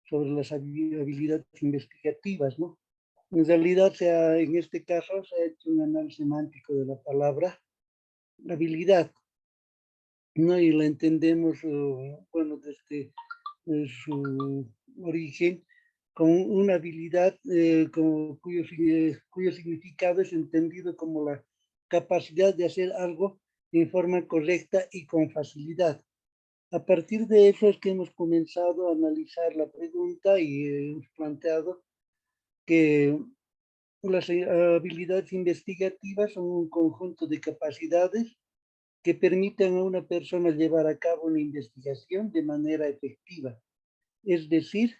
sobre las habilidades investigativas, ¿no? En realidad, en este caso se ha hecho un análisis semántico de la palabra habilidad, ¿no? Y la entendemos, bueno, desde su origen, con una habilidad cuyo significado es entendido como la capacidad de hacer algo en forma correcta y con facilidad. A partir de eso es que hemos comenzado a analizar la pregunta y hemos planteado que las habilidades investigativas son un conjunto de capacidades que permiten a una persona llevar a cabo una investigación de manera efectiva, es decir,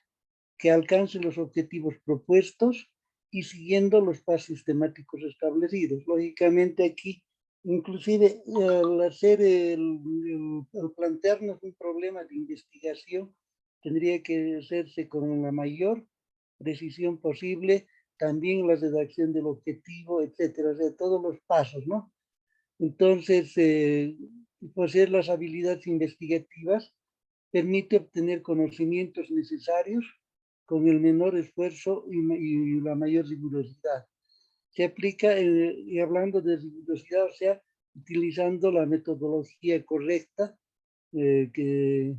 que alcance los objetivos propuestos y siguiendo los pasos temáticos establecidos. Lógicamente aquí, inclusive al plantearnos un problema de investigación, tendría que hacerse con la mayor precisión posible, también la redacción del objetivo, etcétera, o sea, todos los pasos, ¿no? Entonces, poseer las habilidades investigativas permite obtener conocimientos necesarios con el menor esfuerzo y la mayor rigurosidad. Se aplica, y hablando de rigurosidad, o sea, utilizando la metodología correcta que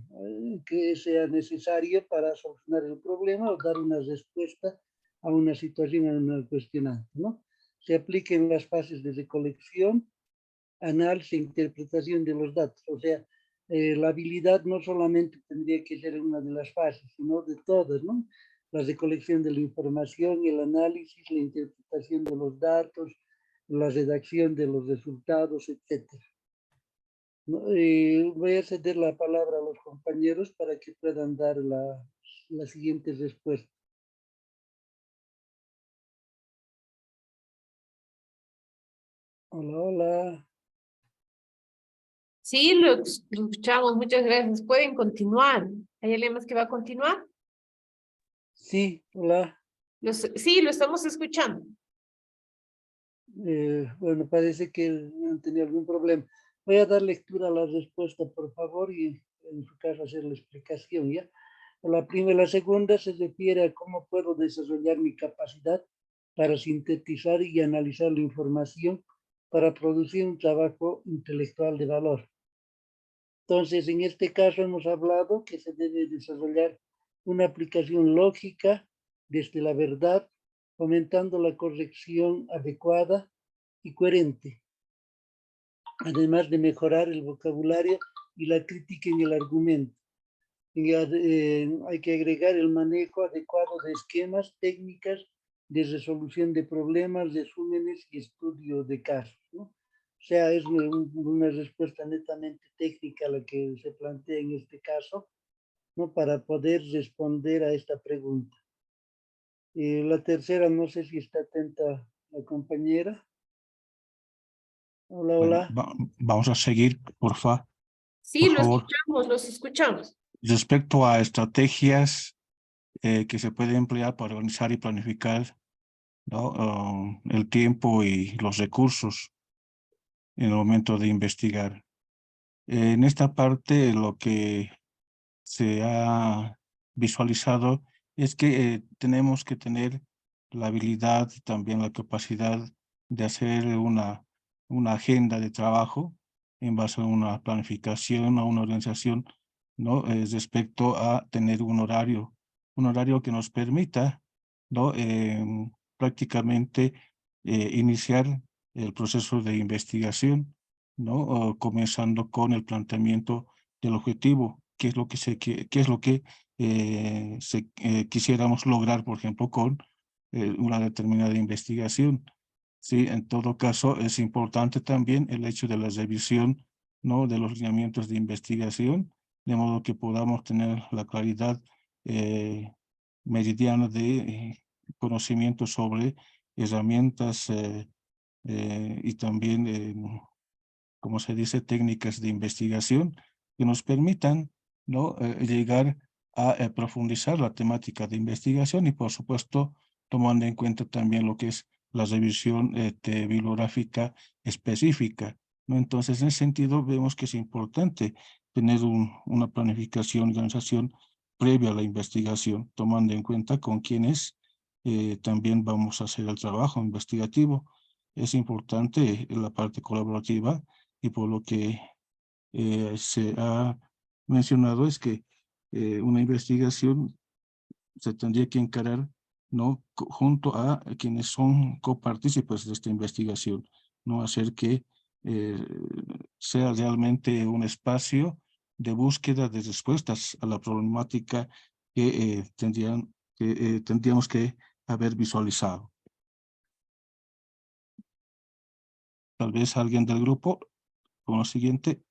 sea necesario para solucionar el problema o dar una respuesta a una situación, a una cuestionante, ¿no? Se aplica en las fases de recolección, análisis e interpretación de los datos. O sea, la habilidad no solamente tendría que ser una de las fases, sino de todas, ¿no? La recolección de la información, el análisis, la interpretación de los datos, la redacción de los resultados, etc. ¿No? Voy a ceder la palabra a los compañeros para que puedan dar la siguiente respuesta. Hola, hola. Sí, lo escuchamos, muchas gracias. ¿Pueden continuar? ¿Hay alguien más que va a continuar? Sí, hola. Sí, lo estamos escuchando. Bueno, parece que han tenido algún problema. Voy a dar lectura a la respuesta, por favor, y en su caso hacer la explicación, ¿ya? La segunda se refiere a cómo puedo desarrollar mi capacidad para sintetizar y analizar la información para producir un trabajo intelectual de valor. Entonces, en este caso hemos hablado que se debe desarrollar una aplicación lógica desde la verdad, fomentando la corrección adecuada y coherente, además de mejorar el vocabulario y la crítica en el argumento. Hay que agregar el manejo adecuado de esquemas, técnicas de resolución de problemas, resúmenes y estudio de casos, ¿no? O sea, es una respuesta netamente técnica la que se plantea en este caso, ¿no? Para poder responder a esta pregunta. Y la tercera, no sé si está atenta la compañera. Hola, Bueno, hola. vamos a seguir, por Sí, lo favor. escuchamos, los escuchamos. Respecto a estrategias que se pueden emplear para organizar y planificar, ¿no? El tiempo y los recursos en el momento de investigar. En esta parte lo que se ha visualizado es que tenemos que tener la habilidad y también la capacidad de hacer una agenda de trabajo en base a una planificación, a una organización, ¿no? Respecto a tener un horario que nos permita, ¿no? Prácticamente iniciar el proceso de investigación, ¿no? Comenzando con el planteamiento del objetivo, qué es lo que qué es lo que quisiéramos lograr, por ejemplo, con una determinada investigación. Sí, en todo caso, es importante también el hecho de la revisión, ¿no? De los lineamientos de investigación, de modo que podamos tener la claridad meridiana de conocimiento sobre herramientas y también como se dice, técnicas de investigación que nos permitan, ¿no? Llegar a profundizar la temática de investigación y, por supuesto, tomando en cuenta también lo que es la revisión bibliográfica específica, ¿no? Entonces, en ese sentido, vemos que es importante tener una planificación y organización previa a la investigación, tomando en cuenta con quiénes también vamos a hacer el trabajo investigativo. Es importante la parte colaborativa y por lo que se ha mencionado es que una investigación se tendría que encarar, ¿no? Junto a quienes son copartícipes de esta investigación, no hacer que eh, sea realmente un espacio de búsqueda de respuestas a la problemática que tendríamos que haber visualizado. Tal vez alguien del grupo, con lo siguiente.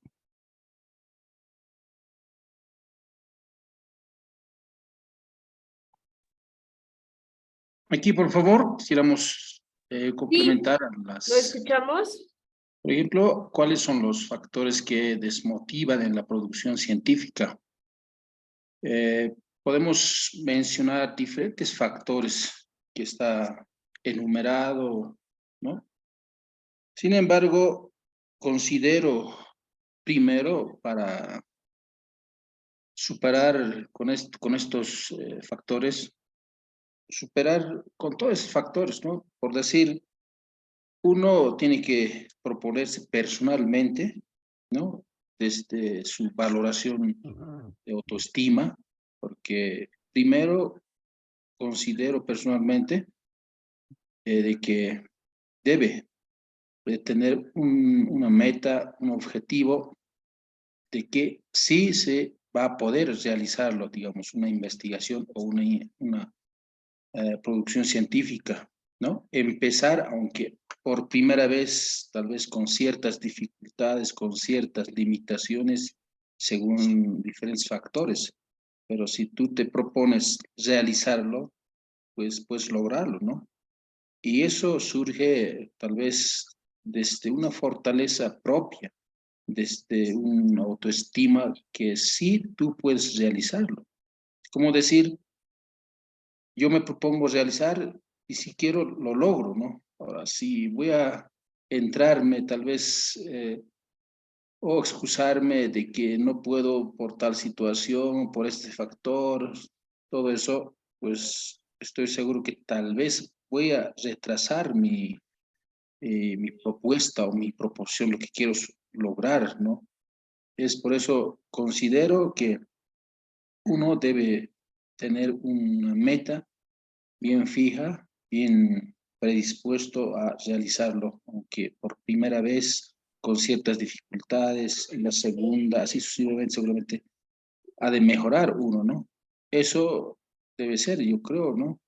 Aquí, por favor, quisiéramos complementar a ¿Lo escuchamos? por ejemplo, ¿cuáles son los factores que desmotivan en la producción científica? Podemos mencionar diferentes factores que está enumerado, ¿no? Sin embargo, considero primero para superar con estos factores, superar con todos esos factores, ¿no? Por decir, uno tiene que proponerse personalmente, ¿no? Desde su valoración de autoestima, porque primero considero personalmente de que debe de tener una meta, un objetivo de que sí se va a poder realizarlo, digamos, una investigación o una producción científica, ¿no? Empezar, aunque por primera vez, tal vez con ciertas dificultades, con ciertas limitaciones, según diferentes factores, pero si tú te propones realizarlo, pues puedes lograrlo, ¿no? Y eso surge tal vez desde una fortaleza propia, desde una autoestima que sí tú puedes realizarlo. Como decir, yo me propongo realizar y si quiero lo logro, ¿no? Ahora, si voy a entrarme tal vez o excusarme de que no puedo por tal situación, por este factor, todo eso, pues estoy seguro que tal vez voy a retrasar mi propuesta o mi proporción, lo que quiero lograr, ¿no? Es por eso considero que uno debe tener una meta bien fija, bien predispuesto a realizarlo, aunque por primera vez con ciertas dificultades, en la segunda, así sucesivamente, seguramente ha de mejorar uno, ¿no? Eso debe ser, yo creo, ¿no?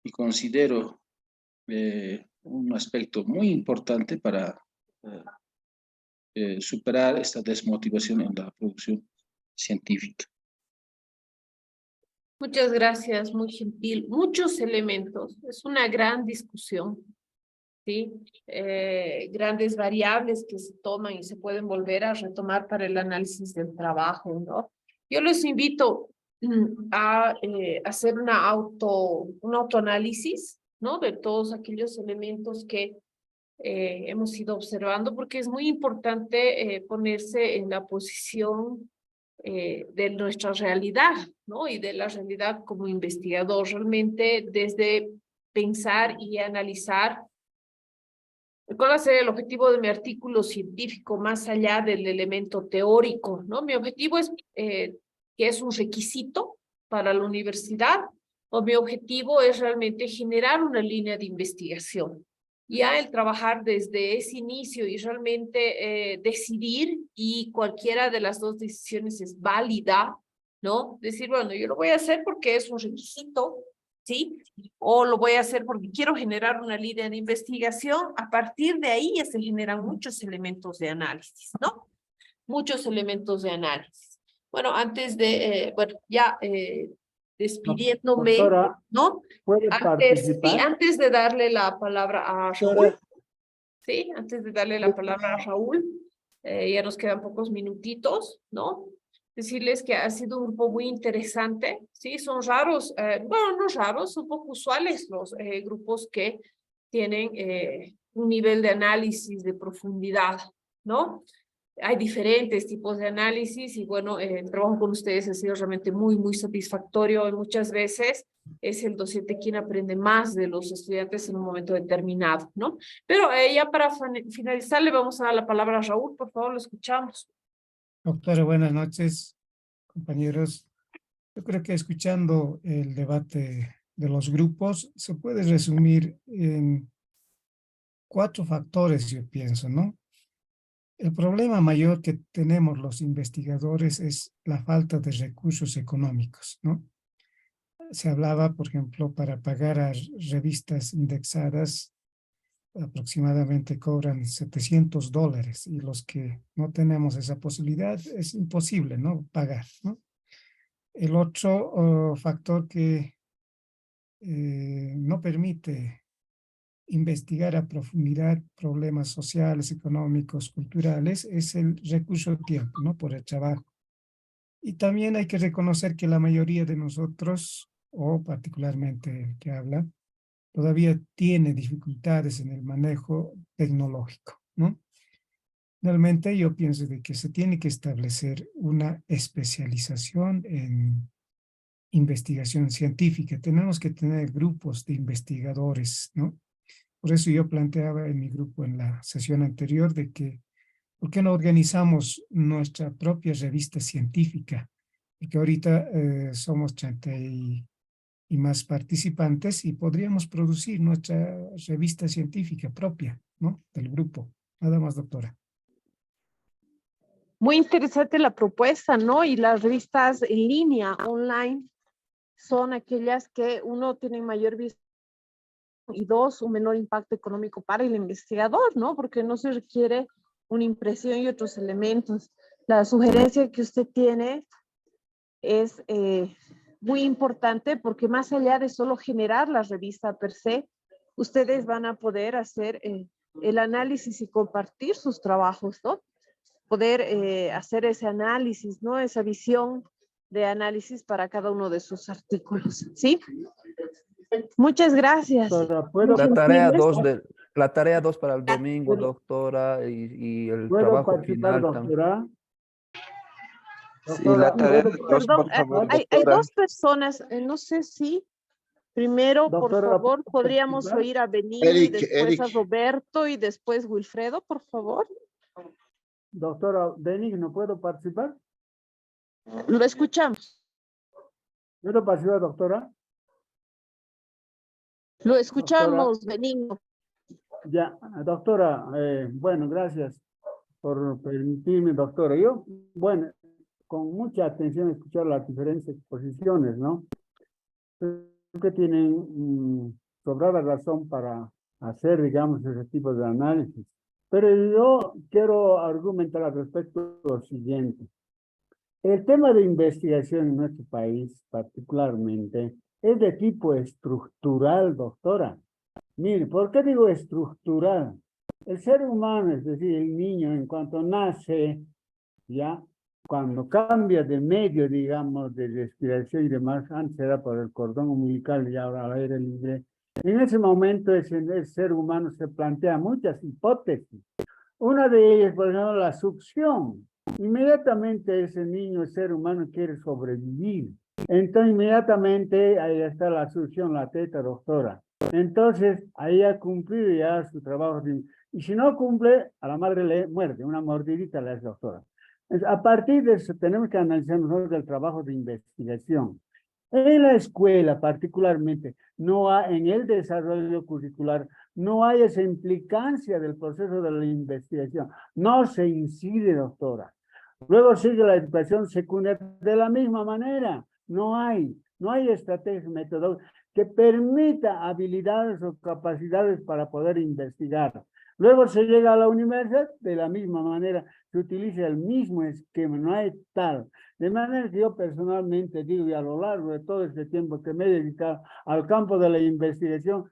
Y considero un aspecto muy importante para superar esta desmotivación en la producción científica. Muchas gracias, muy gentil. Muchos elementos. Es una gran discusión, ¿sí? Grandes variables que se toman y se pueden volver a retomar para el análisis del trabajo, ¿no? Yo les invito a hacer un autoanálisis, ¿no? De todos aquellos elementos que hemos ido observando, porque es muy importante ponerse en la posición de nuestra realidad, ¿no? Y de la realidad como investigador, realmente desde pensar y analizar cuál va a ser el objetivo de mi artículo científico más allá del elemento teórico, ¿no? Mi objetivo es que es un requisito para la universidad, o mi objetivo es realmente generar una línea de investigación. Ya el trabajar desde ese inicio y realmente decidir, y cualquiera de las dos decisiones es válida, ¿no? Decir, bueno, yo lo voy a hacer porque es un requisito, ¿sí? O lo voy a hacer porque quiero generar una línea de investigación. A partir de ahí ya se generan muchos elementos de análisis, ¿no? Muchos elementos de análisis. Bueno, antes de, bueno, ya despidiéndome, Doctora, ¿no? ¿puede participar? Antes de darle la palabra a Raúl, ¿sí? Antes de darle la palabra a Raúl, ya nos quedan pocos minutitos, ¿no? Decirles que ha sido un grupo muy interesante, ¿sí? Son raros, bueno, no raros, son poco usuales los grupos que tienen un nivel de análisis de profundidad, ¿no? Hay diferentes tipos de análisis y bueno, el trabajo con ustedes ha sido realmente muy, muy satisfactorio y muchas veces es el docente quien aprende más de los estudiantes en un momento determinado, ¿no? Pero ya para finalizar le vamos a dar la palabra a Raúl, por favor, lo escuchamos. Doctora, buenas noches, compañeros. Yo creo que escuchando el debate de los grupos se puede resumir en 4 factores, yo pienso, ¿no? El problema mayor que tenemos los investigadores es la falta de recursos económicos, ¿no? Se hablaba, por ejemplo, para pagar a revistas indexadas, aproximadamente cobran $700 y los que no tenemos esa posibilidad es imposible, ¿no? Pagar, ¿no? El otro factor que no permite investigar a profundidad problemas sociales, económicos, culturales, es el recurso tiempo, ¿no? Por el trabajo. Y también hay que reconocer que la mayoría de nosotros, o particularmente el que habla, todavía tiene dificultades en el manejo tecnológico, ¿no? Realmente yo pienso de que se tiene que establecer una especialización en investigación científica. Tenemos que tener grupos de investigadores, ¿no? Por eso yo planteaba en mi grupo en la sesión anterior de que, ¿por qué no organizamos nuestra propia revista científica? Y que ahorita somos 30 y más participantes y podríamos producir nuestra revista científica propia, ¿no? Del grupo. Nada más, doctora. Muy interesante la propuesta, ¿no? Y las revistas en línea, online, son aquellas que uno tiene mayor visión y dos, un menor impacto económico para el investigador, ¿no? Porque no se requiere una impresión y otros elementos. La sugerencia que usted tiene es muy importante porque más allá de solo generar la revista per se, ustedes van a poder hacer el análisis y compartir sus trabajos, ¿no? Poder hacer ese análisis, ¿no? Esa visión de análisis para cada uno de sus artículos, ¿sí? Muchas gracias. La tarea 2 para el domingo, doctora, y el ¿Puedo trabajo participar, final también. doctora? Sí, la tarea 2, Perdón, por favor, hay doctora. dos personas, no sé si primero, Doctora, por favor, podríamos oír a Benigno y después a Roberto y después Wilfredo, por favor. Doctora Benigno, ¿puedo participar? Lo escuchamos. ¿Puedo participar, doctora? Lo escuchamos, Benigno. Ya, doctora, bueno, gracias por permitirme, doctora. Yo, bueno, con mucha atención escuchar las diferentes posiciones, ¿no? Creo que tienen sobrada razón para hacer, digamos, ese tipo de análisis. Pero yo quiero argumentar al respecto lo siguiente. El tema de investigación en nuestro país, particularmente, es de tipo estructural, doctora. Mire, ¿por qué digo estructural? El ser humano, es decir, el niño, en cuanto nace, ya, cuando cambia de medio, digamos, de respiración y demás, antes era por el cordón umbilical y ahora al aire libre, en ese momento el ser humano se plantea muchas hipótesis. Una de ellas, por ejemplo, la succión. Inmediatamente ese niño, el ser humano, quiere sobrevivir. Entonces, inmediatamente ahí está la succión, la teta, doctora. Entonces, ahí ha cumplido ya su trabajo. Y si no cumple, a la madre le muerde, una mordidita le hace, doctora. A partir de eso, tenemos que analizar nosotros el trabajo de investigación. En la escuela, particularmente, no hay, en el desarrollo curricular, no hay esa implicancia del proceso de la investigación. No se incide, doctora. Luego sigue la educación secundaria de la misma manera. No hay estrategia metodológica que permita habilidades o capacidades para poder investigar. Luego se llega a la universidad, de la misma manera, se utiliza el mismo esquema, no hay tal. De manera que yo personalmente digo, y a lo largo de todo este tiempo que me he dedicado al campo de la investigación,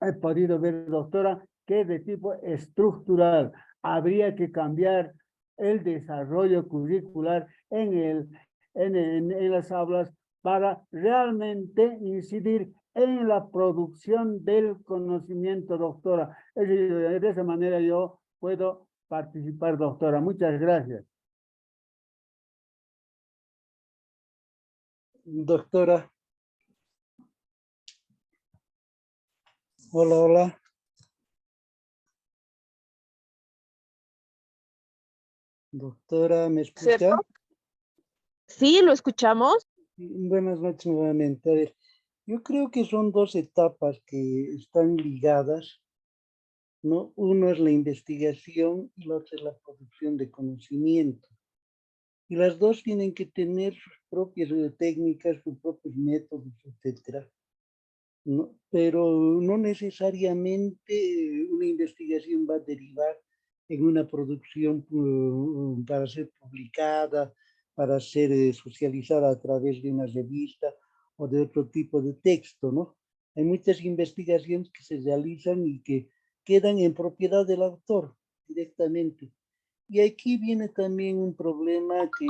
he podido ver, doctora, que es de tipo estructural. Habría que cambiar el desarrollo curricular en las aulas para realmente incidir en la producción del conocimiento, doctora. Es decir, de esa manera yo puedo participar, doctora. Muchas gracias. Doctora. Hola, hola. Doctora, ¿me escucha? ¿Cierto? Sí, lo escuchamos. Buenas noches nuevamente. A ver, yo creo que son dos etapas que están ligadas, ¿no? Uno es la investigación y la otra es la producción de conocimiento. Y las dos tienen que tener sus propias técnicas, sus propios métodos, etcétera, ¿no? Pero no necesariamente una investigación va a derivar en una producción para ser publicada, para ser socializada a través de una revista o de otro tipo de texto, ¿no? Hay muchas investigaciones que se realizan y que quedan en propiedad del autor directamente. Y aquí viene también un problema que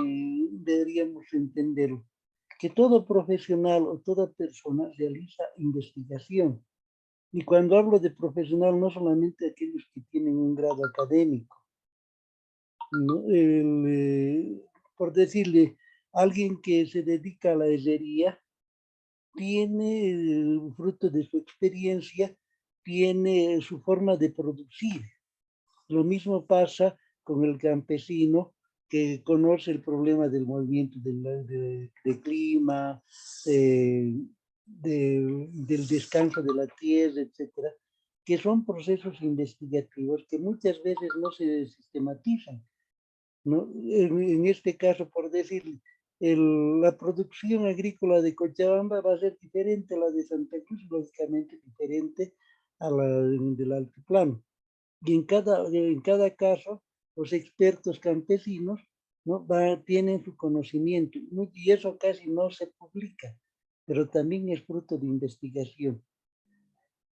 deberíamos entender, que todo profesional o toda persona realiza investigación. Y cuando hablo de profesional, no solamente aquellos que tienen un grado académico, ¿no? Por decirle, alguien que se dedica a la herrería, tiene, fruto de su experiencia, tiene su forma de producir. Lo mismo pasa con el campesino que conoce el problema del movimiento del clima, del descanso de la tierra, etcétera, que son procesos investigativos que muchas veces no se sistematizan, ¿no? En este caso, por decir, la producción agrícola de Cochabamba va a ser diferente a la de Santa Cruz, lógicamente diferente a la del altiplano. Y en cada caso, los expertos campesinos, ¿no? Tienen su conocimiento, y eso casi no se publica, pero también es fruto de investigación.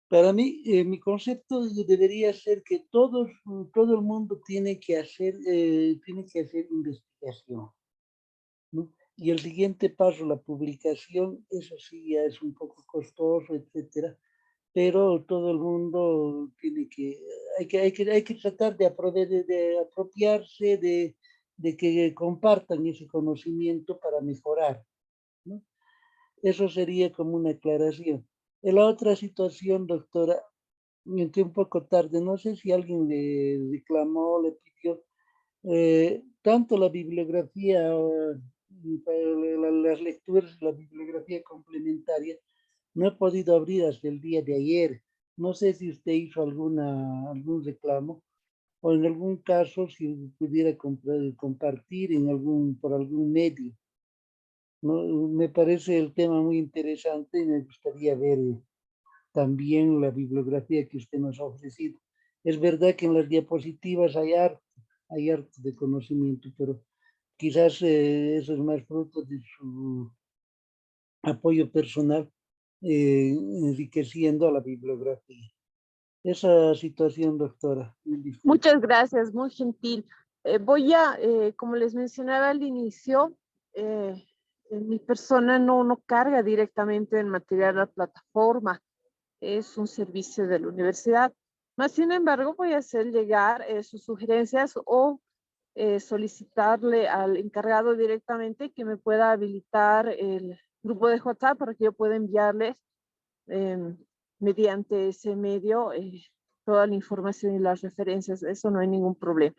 Para mí, mi concepto debería ser que todo el mundo tiene que hacer investigación, ¿no? Y el siguiente paso, la publicación, eso sí ya es un poco costoso, etcétera, pero todo el mundo hay que tratar de apropiarse, de que compartan ese conocimiento para mejorar, ¿no? Eso sería como una aclaración. En la otra situación, doctora, entré un poco tarde, no sé si alguien le reclamó, le pidió, tanto la bibliografía, las lecturas, la bibliografía complementaria, no he podido abrir hasta el día de ayer. No sé si usted hizo algún reclamo o en algún caso si pudiera compartir por algún medio, ¿no? Me parece el tema muy interesante y me gustaría ver también la bibliografía que usted nos ha ofrecido. Es verdad que en las diapositivas hay harto de conocimiento, pero quizás eso es más fruto de su apoyo personal, enriqueciendo a la bibliografía. Esa situación, doctora. Muchas gracias, muy gentil. Voy a, como les mencionaba al inicio, mi persona no carga directamente el material a la plataforma, es un servicio de la universidad. Más sin embargo, voy a hacer llegar sus sugerencias o solicitarle al encargado directamente que me pueda habilitar el grupo de WhatsApp para que yo pueda enviarles mediante ese medio toda la información y las referencias. Eso no hay ningún problema.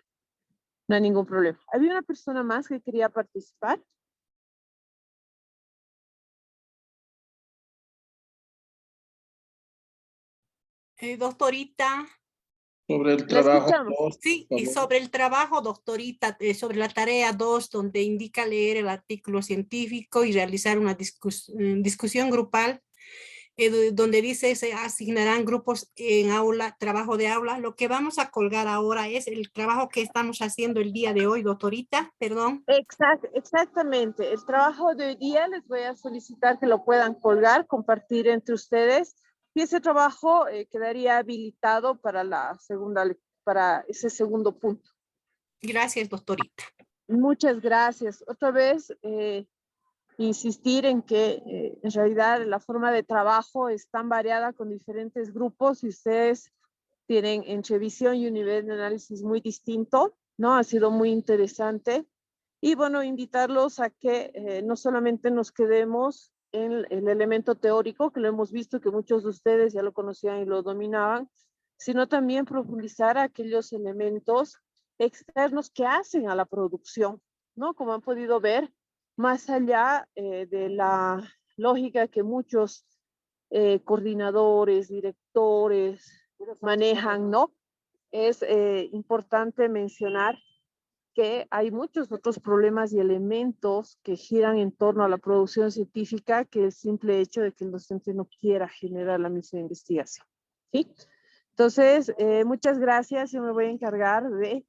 No hay ningún problema. ¿Había una persona más que quería participar? Doctorita. Sobre el trabajo 2. Sí, y sobre el trabajo, doctorita, sobre la tarea 2, donde indica leer el artículo científico y realizar una discusión grupal, donde dice se asignarán grupos en aula, trabajo de aula. Lo que vamos a colgar ahora es el trabajo que estamos haciendo el día de hoy, doctorita, perdón. Exactamente. El trabajo de hoy día les voy a solicitar que lo puedan colgar, compartir entre ustedes. Y ese trabajo quedaría habilitado para para ese segundo punto. Gracias, doctorita. Muchas gracias. Otra vez, insistir en que en realidad la forma de trabajo es tan variada con diferentes grupos y ustedes tienen entre visión y un nivel de análisis muy distinto, ¿no? Ha sido muy interesante. Y bueno, invitarlos a que no solamente nos quedemos en el elemento teórico, que lo hemos visto que muchos de ustedes ya lo conocían y lo dominaban, sino también profundizar aquellos elementos externos que hacen a la producción, ¿no? Como han podido ver, más allá de la lógica que muchos coordinadores, directores manejan, ¿no? Es importante mencionar que hay muchos otros problemas y elementos que giran en torno a la producción científica que el simple hecho de que el docente no quiera generar la misma investigación, ¿sí? Entonces, muchas gracias. Yo me voy a encargar de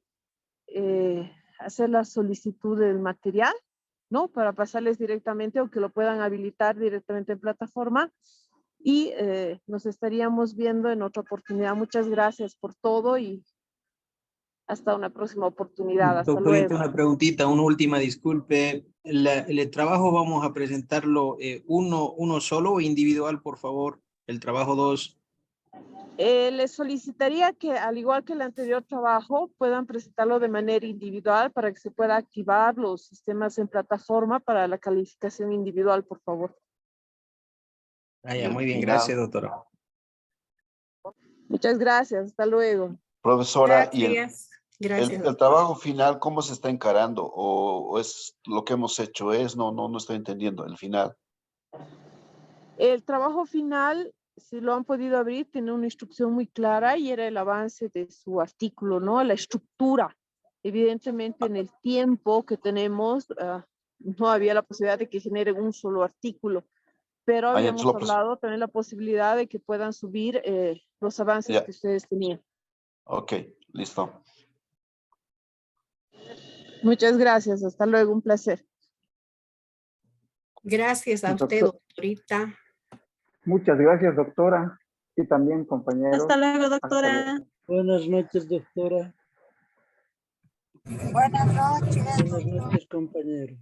hacer la solicitud del material, ¿no? Para pasarles directamente o que lo puedan habilitar directamente en plataforma y nos estaríamos viendo en otra oportunidad. Muchas gracias por todo y hasta una próxima oportunidad. Hasta Doctorita, luego. una preguntita, una última, disculpe. ¿El trabajo vamos a presentarlo uno solo o individual, por favor? El trabajo 2. Les solicitaría que, al igual que el anterior trabajo, puedan presentarlo de manera individual para que se pueda activar los sistemas en plataforma para la calificación individual, por favor. Muy bien, gracias, doctora. Muchas gracias, hasta luego. Profesora, Gracias. el trabajo final, ¿cómo se está encarando? ¿O es lo que hemos hecho? No estoy entendiendo el final. El trabajo final, si lo han podido abrir, tiene una instrucción muy clara y era el avance de su artículo, ¿no? La estructura. Evidentemente, en el tiempo que tenemos, no había la posibilidad de que generen un solo artículo, pero habíamos hablado también la posibilidad de que puedan subir los avances que ustedes tenían. Ok, listo. Muchas gracias, hasta luego, un placer. Gracias a usted, doctorita. Muchas gracias, doctora, y también compañeros. Hasta luego, doctora. Buenas noches, doctora. Buenas noches. Buenas noches, compañeros.